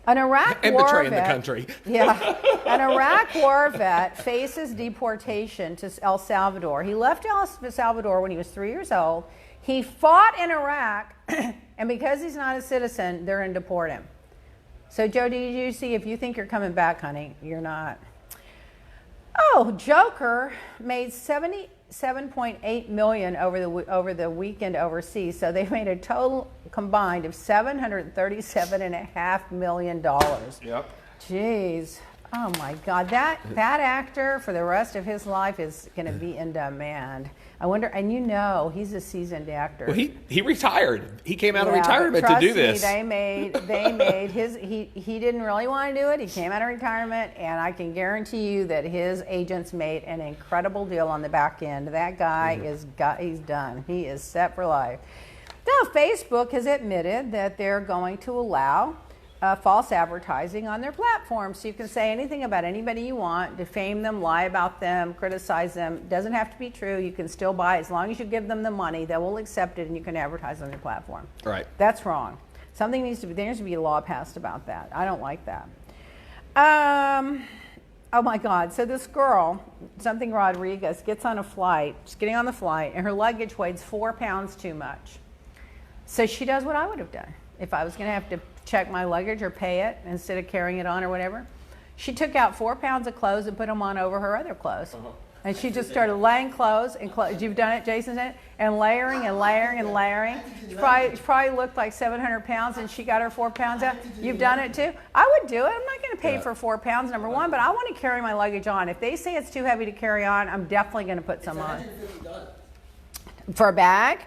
An Iraq and war betraying vet, the country. Yeah. An Iraq war vet faces deportation to El Salvador. He left El Salvador when he was 3 years old. He fought in Iraq, and because he's not a citizen, they're going to deport him. So, Joe, did you see, if you think you're coming back, honey, you're not. Oh, Joker made $77.8 million over the weekend overseas. So they made a total combined of $737.5 million. Yep. Jeez. Oh my God, that actor for the rest of his life is going to be in demand. I wonder, and he's a seasoned actor. Well, he retired. He came out of retirement to do this. They made his. He didn't really want to do it. He came out of retirement, and I can guarantee you that his agents made an incredible deal on the back end. That guy he's done. He is set for life. Now, Facebook has admitted that they're going to allow false advertising on their platform. So you can say anything about anybody you want, defame them, lie about them, criticize them. Doesn't have to be true. You can still buy. As long as you give them the money, they will accept it, and you can advertise on your platform. Right. That's wrong. There needs to be a law passed about that. I don't like that. Oh my God. So this girl, something Rodriguez, gets on a flight. She's getting on the flight, and her luggage weighs 4 pounds too much. So she does what I would have done if I was going to have to check my luggage or pay it instead of carrying it on or whatever. She took out 4 pounds of clothes and put them on over her other clothes. And she just started laying clothes and clothes. You've done it, Jason's done it, and layering and layering and layering. She probably looked like 700 pounds, and she got her 4 pounds out. You've done it too. I would do it. I'm not going to pay for 4 pounds, number one, but I want to carry my luggage on. If they say it's too heavy to carry on, I'm definitely going to put some on. For a bag?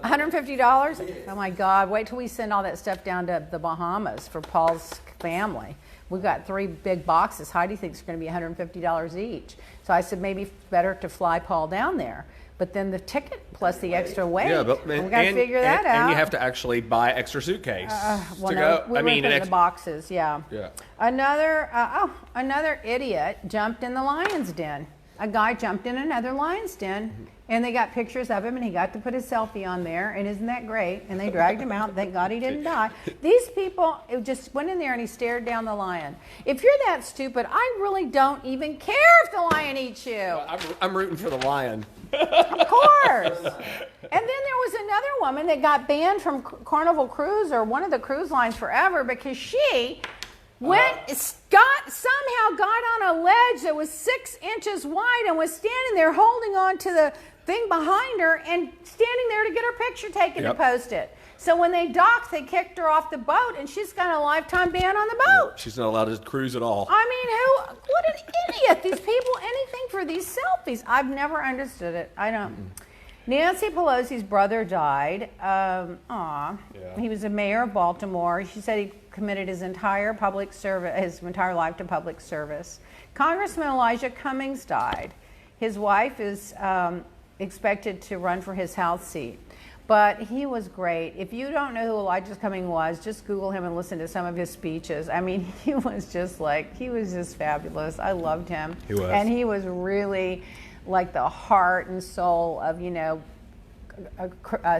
$150? Oh my God, wait till we send all that stuff down to the Bahamas for Paul's family. We've got 3 big boxes. Heidi thinks it's going to be $150 each. So I said maybe better to fly Paul down there. But then the ticket plus the extra weight, we got to figure that out. And you have to actually buy extra suitcase to no, go. We put in the boxes, yeah. Another idiot jumped in the lion's den. A guy jumped in another lion's den, and they got pictures of him, and he got to put his selfie on there, and isn't that great? And they dragged him out. Thank God he didn't die. These people just went in there, and he stared down the lion. If you're that stupid, I really don't even care if the lion eats you. I'm rooting for the lion. Of course. And then there was another woman that got banned from Carnival Cruise or one of the cruise lines forever because she somehow got on a ledge that was 6 inches wide and was standing there holding on to the thing behind her and standing there to get her picture taken to post it. So when they docked, they kicked her off the boat, and she's got a lifetime ban on the boat. Yep. She's not allowed to cruise at all. I mean, what an idiot. These people, anything for these selfies. I've never understood it. I don't. Nancy Pelosi's brother died. He was a mayor of Baltimore. She said he committed his entire life to public service. Congressman Elijah Cummings died. His wife is expected to run for his House seat. But he was great. If you don't know who Elijah Cummings was, just Google him and listen to some of his speeches. I mean, he was just fabulous. I loved him. He was. And he was really like the heart and soul of,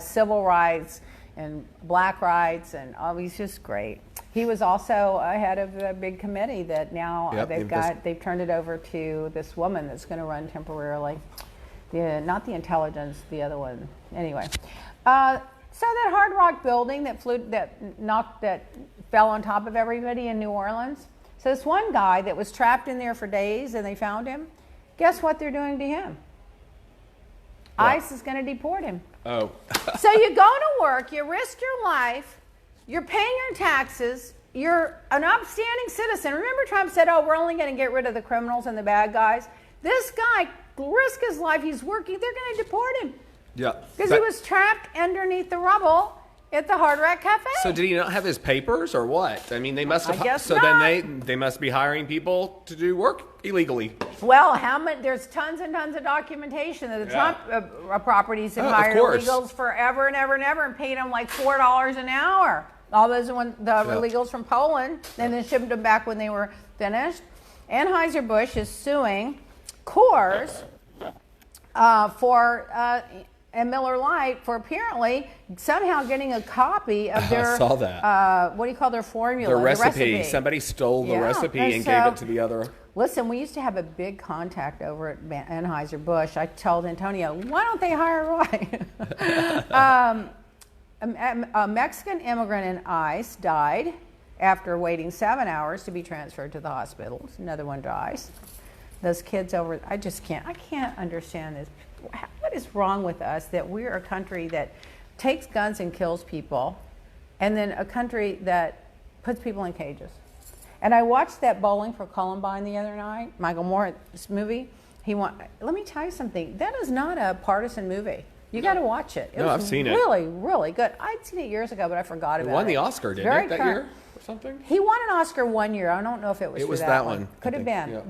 civil rights and black rights, and he's just great. He was also head of a big committee that now they've turned it over to this woman that's going to run temporarily. Not the intelligence, the other one. Anyway. So that Hard Rock building that fell on top of everybody in New Orleans. So this one guy that was trapped in there for days and they found him. Guess what they're doing to him? What? ICE is going to deport him. Oh. So you go to work, you risk your life, you're paying your taxes, you're an upstanding citizen. Remember Trump said, we're only going to get rid of the criminals and the bad guys? This guy risked his life, he's working, they're going to deport him. Yeah. Because he was trapped underneath the rubble at the Hard Rock Cafe. So did he not have his papers or what? I mean, they must have. I guess so not. then they must be hiring people to do work illegally. Well, there's tons and tons of documentation that the Trump properties have hired illegals forever and ever and ever and paid them like $4 an hour. All those illegals from Poland, and then shipped them back when they were finished. Anheuser-Busch is suing Coors and Miller Lite for apparently somehow getting a copy of their I saw that. what do you call their formula? The recipe. Somebody stole the recipe and gave it to the other. Listen, we used to have a big contact over at Anheuser-Busch. I told Antonio, why don't they hire Roy? A Mexican immigrant in ICE died after waiting 7 hours to be transferred to the hospital. Another one dies. Those kids I can't understand this. What is wrong with us that we're a country that takes guns and kills people, and then a country that puts people in cages? And I watched that Bowling for Columbine the other night, Michael Moore's movie. Let me tell you something. That is not a partisan movie. You got to watch it. I've seen it. Really, really good. I'd seen it years ago, but I forgot about it. It won the Oscar, didn't it, that year? Something? He won an Oscar one year. I don't know if it was for that one. Could have been. Yeah.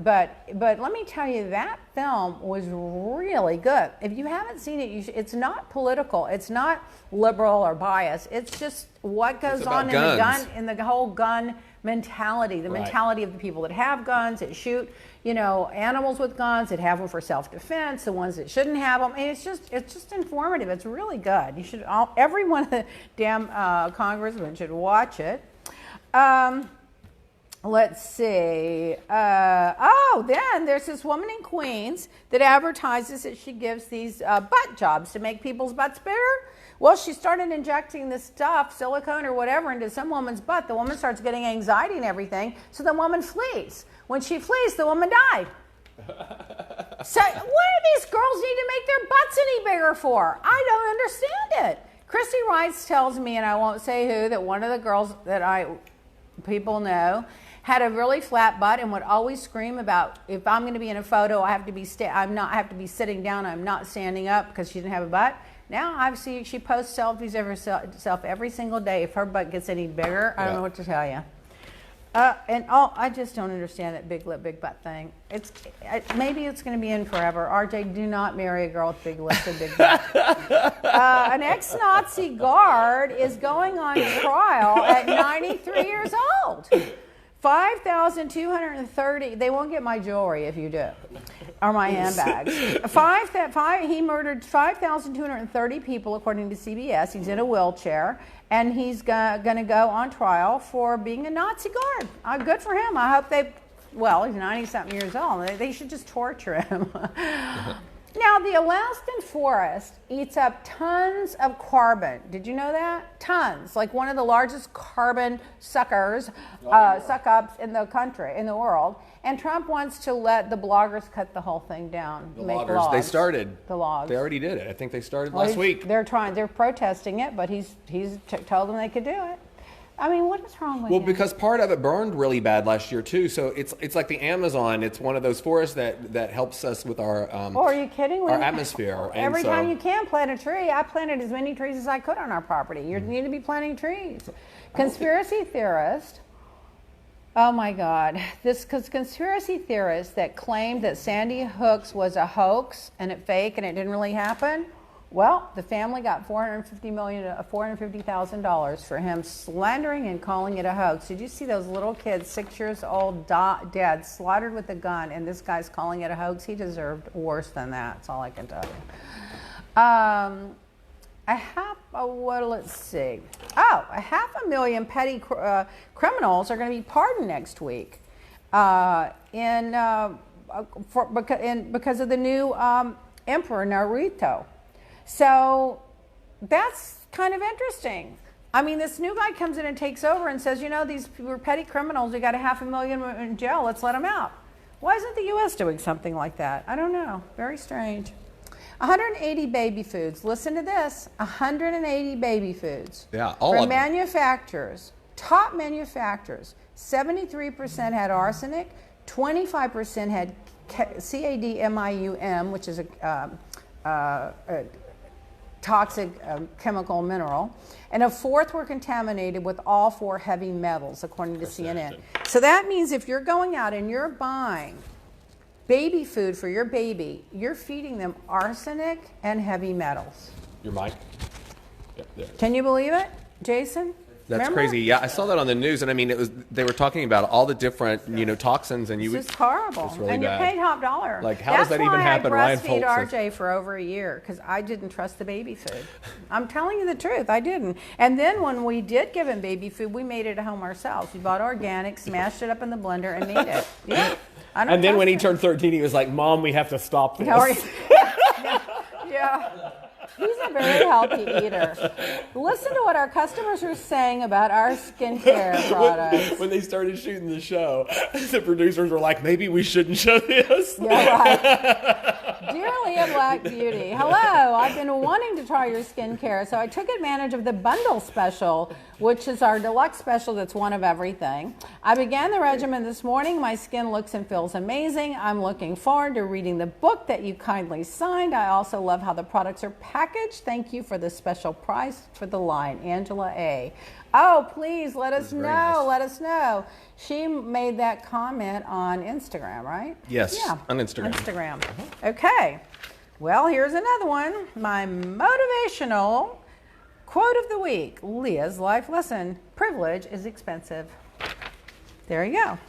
But let me tell you, that film was really good. If you haven't seen it, it's not political. It's not liberal or biased. It's just what goes on in the whole gun mentality, the mentality of the people that have guns, that shoot, animals with guns, that have them for self-defense, the ones that shouldn't have them. And it's just informative. It's really good. You should every one of the damn congressmen should watch it. Let's see. Then there's this woman in Queens that advertises that she gives these butt jobs to make people's butts bigger. Well, she started injecting this stuff, silicone or whatever, into some woman's butt. The woman starts getting anxiety and everything, so the woman flees. When she flees, the woman died. So what do these girls need to make their butts any bigger for? I don't understand it. Christy Rice tells me, and I won't say who, that one of the girls that people know had a really flat butt and would always scream about, if I'm going to be in a photo, I have to be sitting down. I'm not standing up, because she didn't have a butt. Now I see she posts selfies of herself every single day. If her butt gets any bigger, I don't know what to tell you. I just don't understand that big lip, big butt thing. Maybe it's going to be in forever. RJ, do not marry a girl with big lips and big butt. An ex-Nazi guard is going on trial at 93 years old. 5,230. They won't get my jewelry if you do, or my handbags. He murdered 5,230 people, according to CBS. He's in a wheelchair, and he's going to go on trial for being a Nazi guard. Good for him. I hope he's 90-something years old. They should just torture him. Now, the Alaskan forest eats up tons of carbon. Did you know that? Tons. Like one of the largest carbon suck-ups in the world. And Trump wants to let the bloggers cut the whole thing down. The loggers. They started. The logs. They already did it. I think they started last week. They're protesting it, but he's told them they could do it. I mean, what is wrong with him? Well, because part of it burned really bad last year too. So it's like the Amazon. It's one of those forests that helps us with our are you kidding? Our atmosphere. Every time you can plant a tree, I planted as many trees as I could on our property. You need to be planting trees. Conspiracy theorist Oh my God. This conspiracy theorists that claimed that Sandy Hook was a hoax and it fake and it didn't really happen. Well, the family got $450,000 for him slandering and calling it a hoax. Did you see those little kids, 6 years old, dead, slaughtered with a gun, and this guy's calling it a hoax? He deserved worse than that. That's all I can tell you. Let's see. Oh, 500,000 petty criminals are going to be pardoned next week because of the new emperor Naruto. So that's kind of interesting. I mean, this new guy comes in and takes over and says, you know, these were petty criminals. We got 500,000 in jail. Let's let them out. Why isn't the U.S. doing something like that? I don't know. Very strange. 180 baby foods. Listen to this. 180 baby foods. Yeah, all from of them. manufacturers, top manufacturers. 73% had arsenic. 25% had cadmium, which is a toxic chemical mineral, and a fourth were contaminated with all 4 heavy metals, according to CNN. So that means if you're going out and you're buying baby food for your baby, you're feeding them arsenic and heavy metals. Your mic? Yep, there. Can you believe it, Jason? That's Remember? crazy. Yeah, I saw that on the news, and I mean, they were talking about all the different, toxins, and It's just horrible. It's really and bad. you're paid top dollar. Like, how does that even happen? Ryan That's why I breastfeed Foltz RJ for over a year, because I didn't trust the baby food. I'm telling you the truth, I didn't. And then when we did give him baby food, we made it at home ourselves. We bought organic, smashed it up in the blender, and made it. Yeah. And then when he turned 13, he was like, "Mom, we have to stop this." Yeah. He's a very healthy eater. Listen to what our customers are saying about our skincare products. When they started shooting the show, the producers were like, "Maybe we shouldn't show this." Yeah, right. Dear Leah Black Beauty, hello. I've been wanting to try your skincare, so I took advantage of the bundle special, which is our deluxe special that's one of everything. I began the regimen this morning. My skin looks and feels amazing. I'm looking forward to reading the book that you kindly signed. I also love how the products are packaged. Thank you for the special price for the line. Angela A. Oh, please let us know. Nice. Let us know. She made that comment on Instagram, right? Yes, Yeah, on Instagram. Okay. Well, here's another one. My motivational quote of the week. Leah's life lesson. Privilege is expensive. There you go.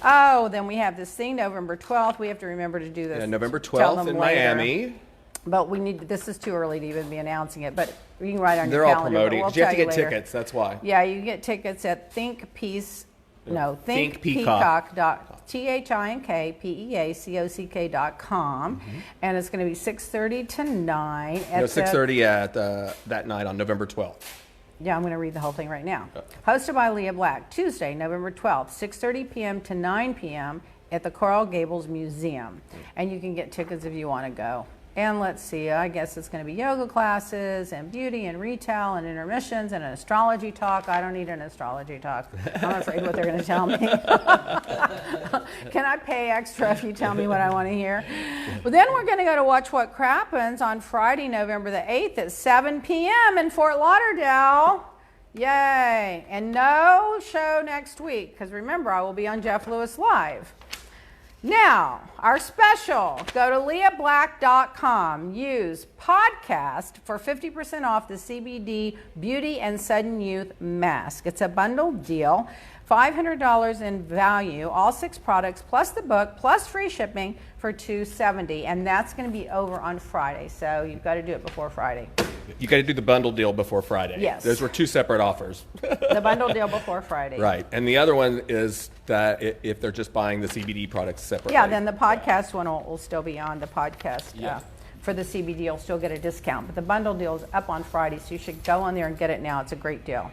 Oh, then we have this thing, November 12th. We have to remember to do this. Yeah, November Tell 12th them in later. Miami. But we need. This is too early to even be announcing it. But you can write on They're your all calendar. promoting. We'll You have to tell get later. tickets. That's why. Yeah, you can get tickets at thinkpeacock.com, and it's going to be 6:30 to 9. No, 6:30 at that night on November 12th. Yeah, I'm going to read the whole thing right now. Hosted by Leah Black, Tuesday, November 12th, 6:30 p.m. to 9 p.m. at the Coral Gables Museum. And you can get tickets if you want to go. And let's see, I guess it's going to be yoga classes and beauty and retail and intermissions and an astrology talk. I don't need an astrology talk. I'm afraid what they're going to tell me. Can I pay extra if you tell me what I want to hear? Well, then we're going to go to Watch What Crappens on Friday, November the 8th at 7 p.m. in Fort Lauderdale. Yay. And no show next week, because remember, I will be on Jeff Lewis Live. Now, our special, go to leahblack.com, use podcast for 50% off the CBD Beauty and Sudden Youth Mask. It's a bundled deal, $500 in value, all 6 products, plus the book, plus free shipping for $270, and that's going to be over on Friday, so you've got to do it before Friday. You got to do the bundle deal before Friday. Yes. Those were 2 separate offers. The bundle deal before Friday. Right. And the other one is that if they're just buying the CBD products separately. Yeah, then the podcast one will still be on the podcast. Yeah. For the CBD, you'll still get a discount. But the bundle deal is up on Friday, so you should go on there and get it now. It's a great deal.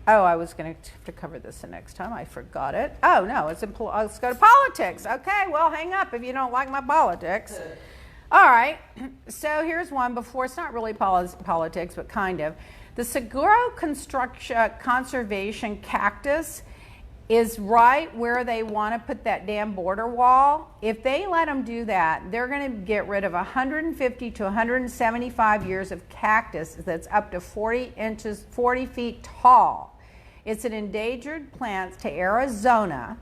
Oh, I was going to have to cover this the next time. I forgot it. Oh, no, let's go to politics. Okay, well, hang up if you don't like my politics. All right, so here's one before. It's not really politics, but kind of. The Saguaro Conservation Cactus is right where they want to put that damn border wall. If they let them do that, they're going to get rid of 150 to 175 years of cactus that's up to 40 feet tall. It's an endangered plant to Arizona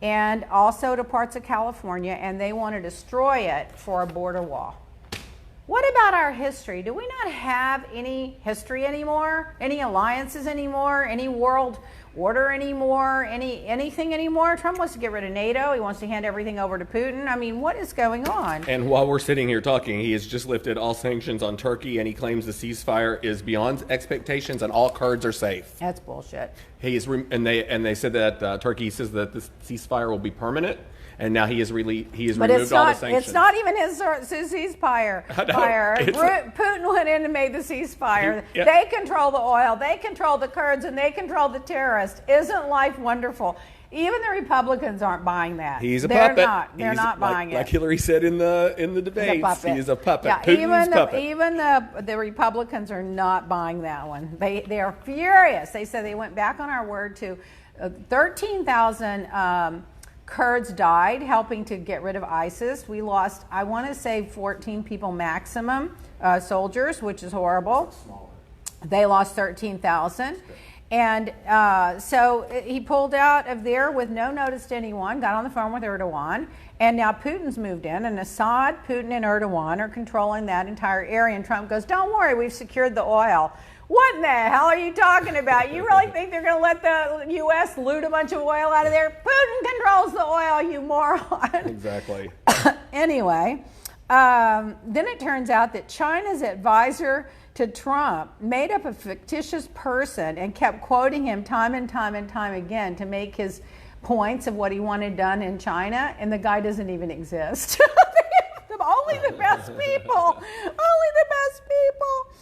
and also to parts of California, and they want to destroy it for a border wall. What about our history? Do we not have any history anymore? Any alliances anymore? Any world order anymore? Anything anymore? Trump wants to get rid of NATO. He wants to hand everything over to Putin. I mean, what is going on? And while we're sitting here talking, he has just lifted all sanctions on Turkey, and he claims the ceasefire is beyond expectations and all Kurds are safe. That's bullshit. He is, and they said that Turkey says that the ceasefire will be permanent. And now he has removed all the sanctions. It's not even his ceasefire. Putin went in and made the ceasefire. They control the oil, they control the Kurds, and they control the terrorists. Isn't life wonderful? Even the Republicans aren't buying that. He's a puppet. They're not buying it. Like Hillary said in the debates, he's a puppet. Yeah, Putin's puppet. Even the Republicans are not buying that one. They are furious. They said they went back on our word to 13,000 Kurds died helping to get rid of ISIS. We lost, I want to say, 14 people maximum, soldiers, which is horrible. They lost 13,000. And so he pulled out of there with no notice to anyone, got on the phone with Erdogan, and now Putin's moved in, and Assad, Putin, and Erdogan are controlling that entire area. And Trump goes, don't worry, we've secured the oil. What in the hell are you talking about? You really think they're going to let the U.S. loot a bunch of oil out of there? Putin controls the oil, you moron. Exactly. Anyway, then it turns out that China's advisor to Trump made up a fictitious person and kept quoting him time and time and time again to make his points of what he wanted done in China, and the guy doesn't even exist. Only the best people. Only the best people.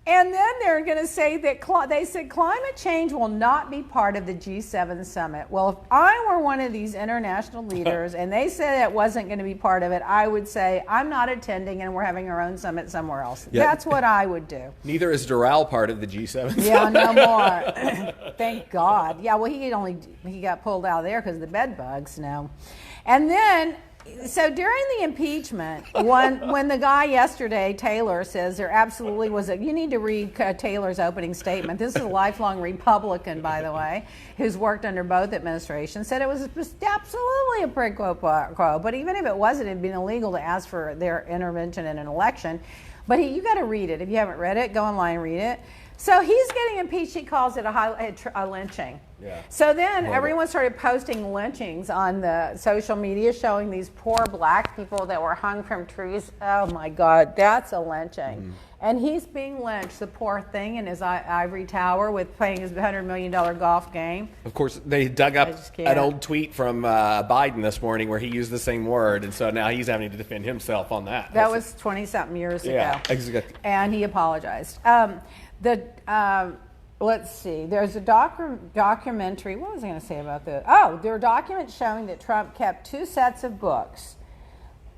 And then they're going to say that they said climate change will not be part of the G7 summit. Well, if I were one of these international leaders and they said it wasn't going to be part of it, I would say I'm not attending and we're having our own summit somewhere else. Yeah. That's what I would do. Neither is Doral part of the G7 summit. Yeah, no more. Thank God. Yeah, well, he got pulled out of there because of the bed bugs. No. And then, so during the impeachment, when the guy yesterday, Taylor, says there absolutely was you need to read Taylor's opening statement. This is a lifelong Republican, by the way, who's worked under both administrations, said it was absolutely a quid pro quo. But even if it wasn't, it'd been illegal to ask for their intervention in an election. But you got to read it. If you haven't read it, go online and read it. So he's getting impeached. He calls it a lynching. Yeah. So then everyone started posting lynchings on the social media showing these poor black people that were hung from trees. Oh my God, that's a lynching. Mm-hmm. And he's being lynched, the poor thing, in his ivory tower with playing his $100 million golf game. Of course, they dug up an old tweet from Biden this morning where he used the same word, and so now he's having to defend himself on that. That was 20-something years ago. Yeah, exactly. And he apologized. Let's see. There's a documentary. What was I going to say about this? Oh, there are documents showing that Trump kept 2 sets of books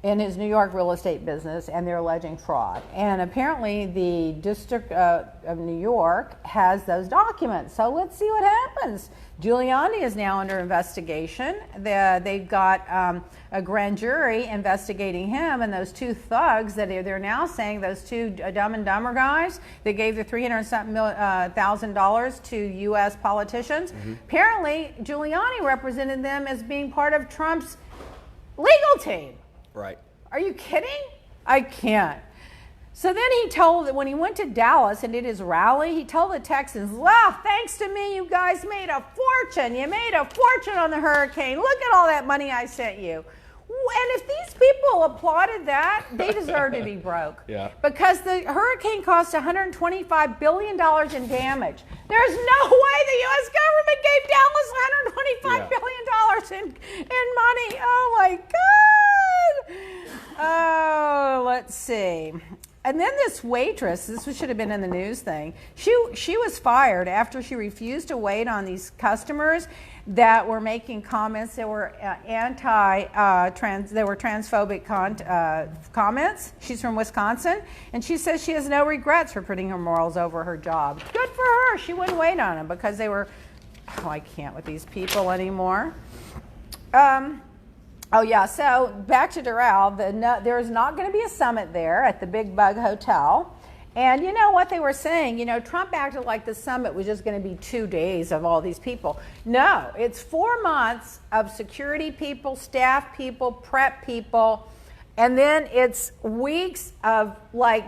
in his New York real estate business, and they're alleging fraud. And apparently the District of New York has those documents. So let's see what happens. Giuliani is now under investigation. They've got a grand jury investigating him, and those 2 thugs that they're now saying, those 2 Dumb and Dumber guys that gave the $300,000 to U.S. politicians. Mm-hmm. Apparently, Giuliani represented them as being part of Trump's legal team. Right. Are you kidding? I can't. So then he told that when he went to Dallas and did his rally, he told the Texans, well, thanks to me, you guys made a fortune. You made a fortune on the hurricane. Look at all that money I sent you. And if these people applauded that, they deserve to be broke. Yeah. Because the hurricane cost $125 billion in damage. There's no way the U.S. government gave Dallas $125 billion in money. Oh, my God. Oh, let's see. And then this waitress, this should have been in the news thing, she was fired after she refused to wait on these customers that were making comments that were transphobic comments. She's from Wisconsin, and she says she has no regrets for putting her morals over her job. Good for her. She wouldn't wait on them because they were, I can't with these people anymore. Oh yeah, so back to Doral, there is not going to be a summit there at the Big Bug Hotel. And you know what they were saying? You know, Trump acted like the summit was just going to be 2 days of all these people. No, it's 4 months of security people, staff people, prep people, and then it's weeks of like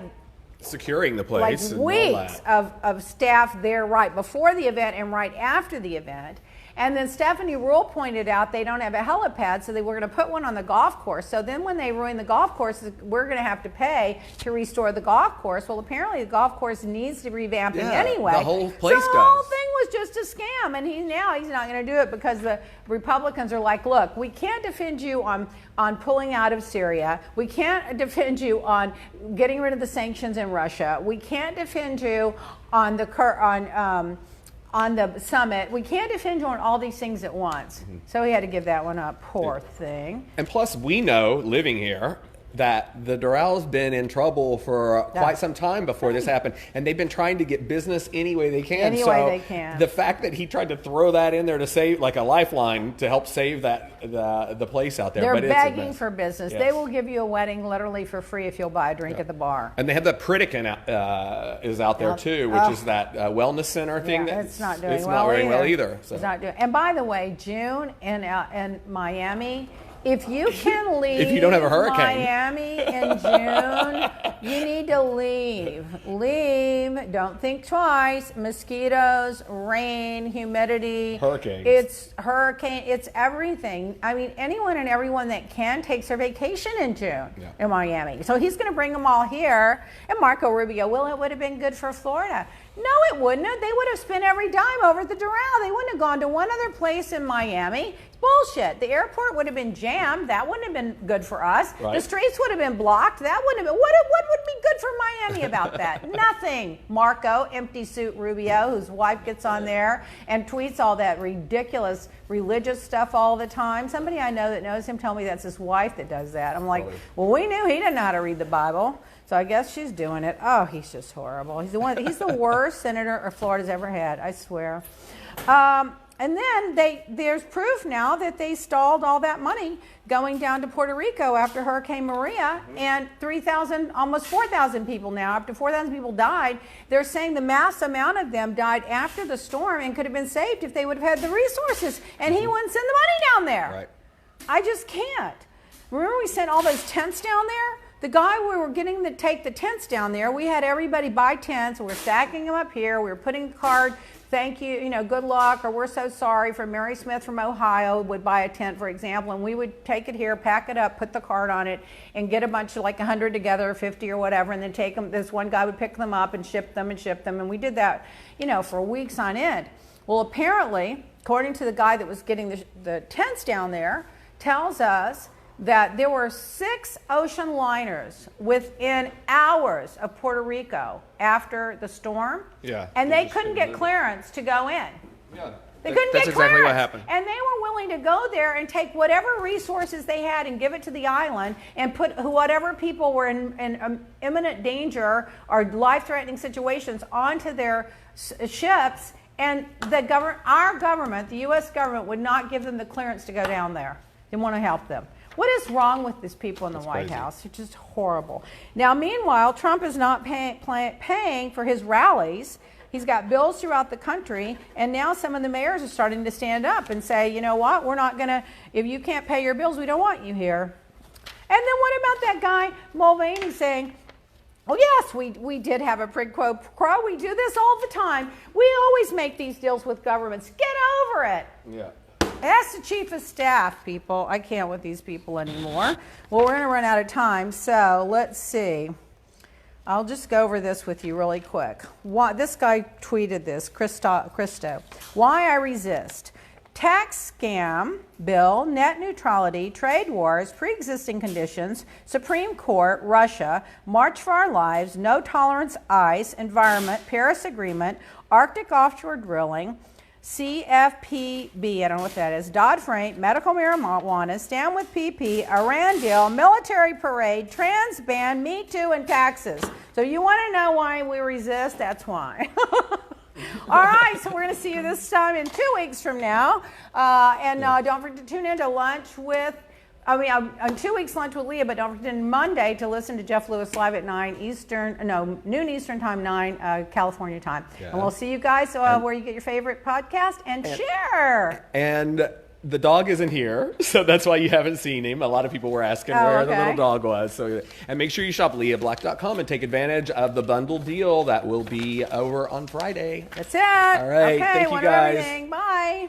securing the place. Like and weeks of staff there right before the event and right after the event. And then Stephanie Rule pointed out they don't have a helipad, so they were going to put one on the golf course. So then when they ruin the golf course, we're going to have to pay to restore the golf course. Well, apparently the golf course needs to revamping anyway. The whole place so the whole thing was just a scam, and he's not going to do it because the Republicans are like, look, we can't defend you on pulling out of Syria. We can't defend you on getting rid of the sanctions in Russia. We can't defend you on the summit. We can't defend you on all these things at once. Mm-hmm. So he had to give that one up. Poor thing. And plus, we know, living here, that the Durrell's been in trouble for quite some time before this happened, and they've been trying to get business any way they can. Any way they can. The fact that he tried to throw that in there to save, like a lifeline, to help save the place out there. They're begging for business. Yes. They will give you a wedding literally for free if you'll buy a drink at the bar. And they have the Pritikin is out there too, which is that wellness center thing. Yeah, it's not doing well either. So. It's not doing. And by the way, June in Miami. If you can leave if you don't have a hurricane. Miami in June, you need to leave. Leave. Don't think twice. Mosquitoes, rain, humidity. Hurricanes. It's everything. I mean, anyone and everyone that can takes their vacation in June in Miami. So he's going to bring them all here. And Marco Rubio, well, it would have been good for Florida. No, it wouldn't have. They would have spent every dime over at the Doral. They wouldn't have gone to one other place in Miami. It's bullshit. The airport would have been jammed. That wouldn't have been good for us. Right. The streets would have been blocked. That wouldn't have been. What would be good for Miami about that? Nothing. Marco, empty suit Rubio, whose wife gets on there and tweets all that ridiculous religious stuff all the time. Somebody I know that knows him told me that's his wife that does that. I'm like, well, we knew he didn't know how to read the Bible. So I guess she's doing it. Oh, he's just horrible. He's the worst senator Florida's ever had, I swear. And then there's proof now that they stalled all that money going down to Puerto Rico after Hurricane Maria, and 3,000, almost 4,000 people now, after 4,000 people died, they're saying the mass amount of them died after the storm and could have been saved if they would have had the resources, and he wouldn't send the money down there. Right. I just can't. Remember we sent all those tents down there? The guy we were getting to take the tents down there, we had everybody buy tents. We were stacking them up here. We were putting a card, thank you, good luck, or we're so sorry, from Mary Smith from Ohio would buy a tent, for example, and we would take it here, pack it up, put the card on it, and get a bunch of like 100 together, 50 or whatever, and then take them. This one guy would pick them up and ship them, and we did that, for weeks on end. Well, apparently, according to the guy that was getting the tents down there, tells us that there were 6 ocean liners within hours of Puerto Rico after the storm. Yeah. And they couldn't get clearance to go in. Yeah. They couldn't That's get clearance. exactly what happened. And they were willing to go there and take whatever resources they had and give it to the island and put whatever people were in imminent danger or life-threatening situations onto their ships. And our government, the U.S. government, would not give them the clearance to go down there. They want to help them. What is wrong with these people in the White House? It's just horrible. Now, meanwhile, Trump is not paying for his rallies. He's got bills throughout the country, and now some of the mayors are starting to stand up and say, you know what, we're not going to, if you can't pay your bills, we don't want you here. And then what about that guy, Mulvaney, saying, oh, yes, we did have a quid pro quo. We do this all the time. We always make these deals with governments. Get over it. Yeah. That's the chief of staff, people. I can't with these people anymore. Well, we're going to run out of time, so let's see. I'll just go over this with you really quick. This guy tweeted this, Christo. Why I resist. Tax scam, bill, net neutrality, trade wars, pre-existing conditions, Supreme Court, Russia, March for Our Lives, no tolerance, ICE, environment, Paris Agreement, Arctic offshore drilling, CFPB, I don't know what that is, Dodd-Frank, medical marijuana, stand with PP, Iran deal, military parade, trans ban, Me Too, and taxes. So you want to know why we resist? That's why. All right, so we're going to see you this time in 2 weeks from now. And don't forget to tune in to Lunch with I mean, on 2 weeks lunch with Leah, but don't forget Monday to listen to Jeff Lewis live at noon Eastern time, 9 California time. Yeah. And we'll see you guys where you get your favorite podcast and share. And the dog isn't here, so that's why you haven't seen him. A lot of people were asking where the little dog was. So, and make sure you shop leahblack.com and take advantage of the bundle deal that will be over on Friday. That's it. All right. Okay, Thank you, guys. Bye.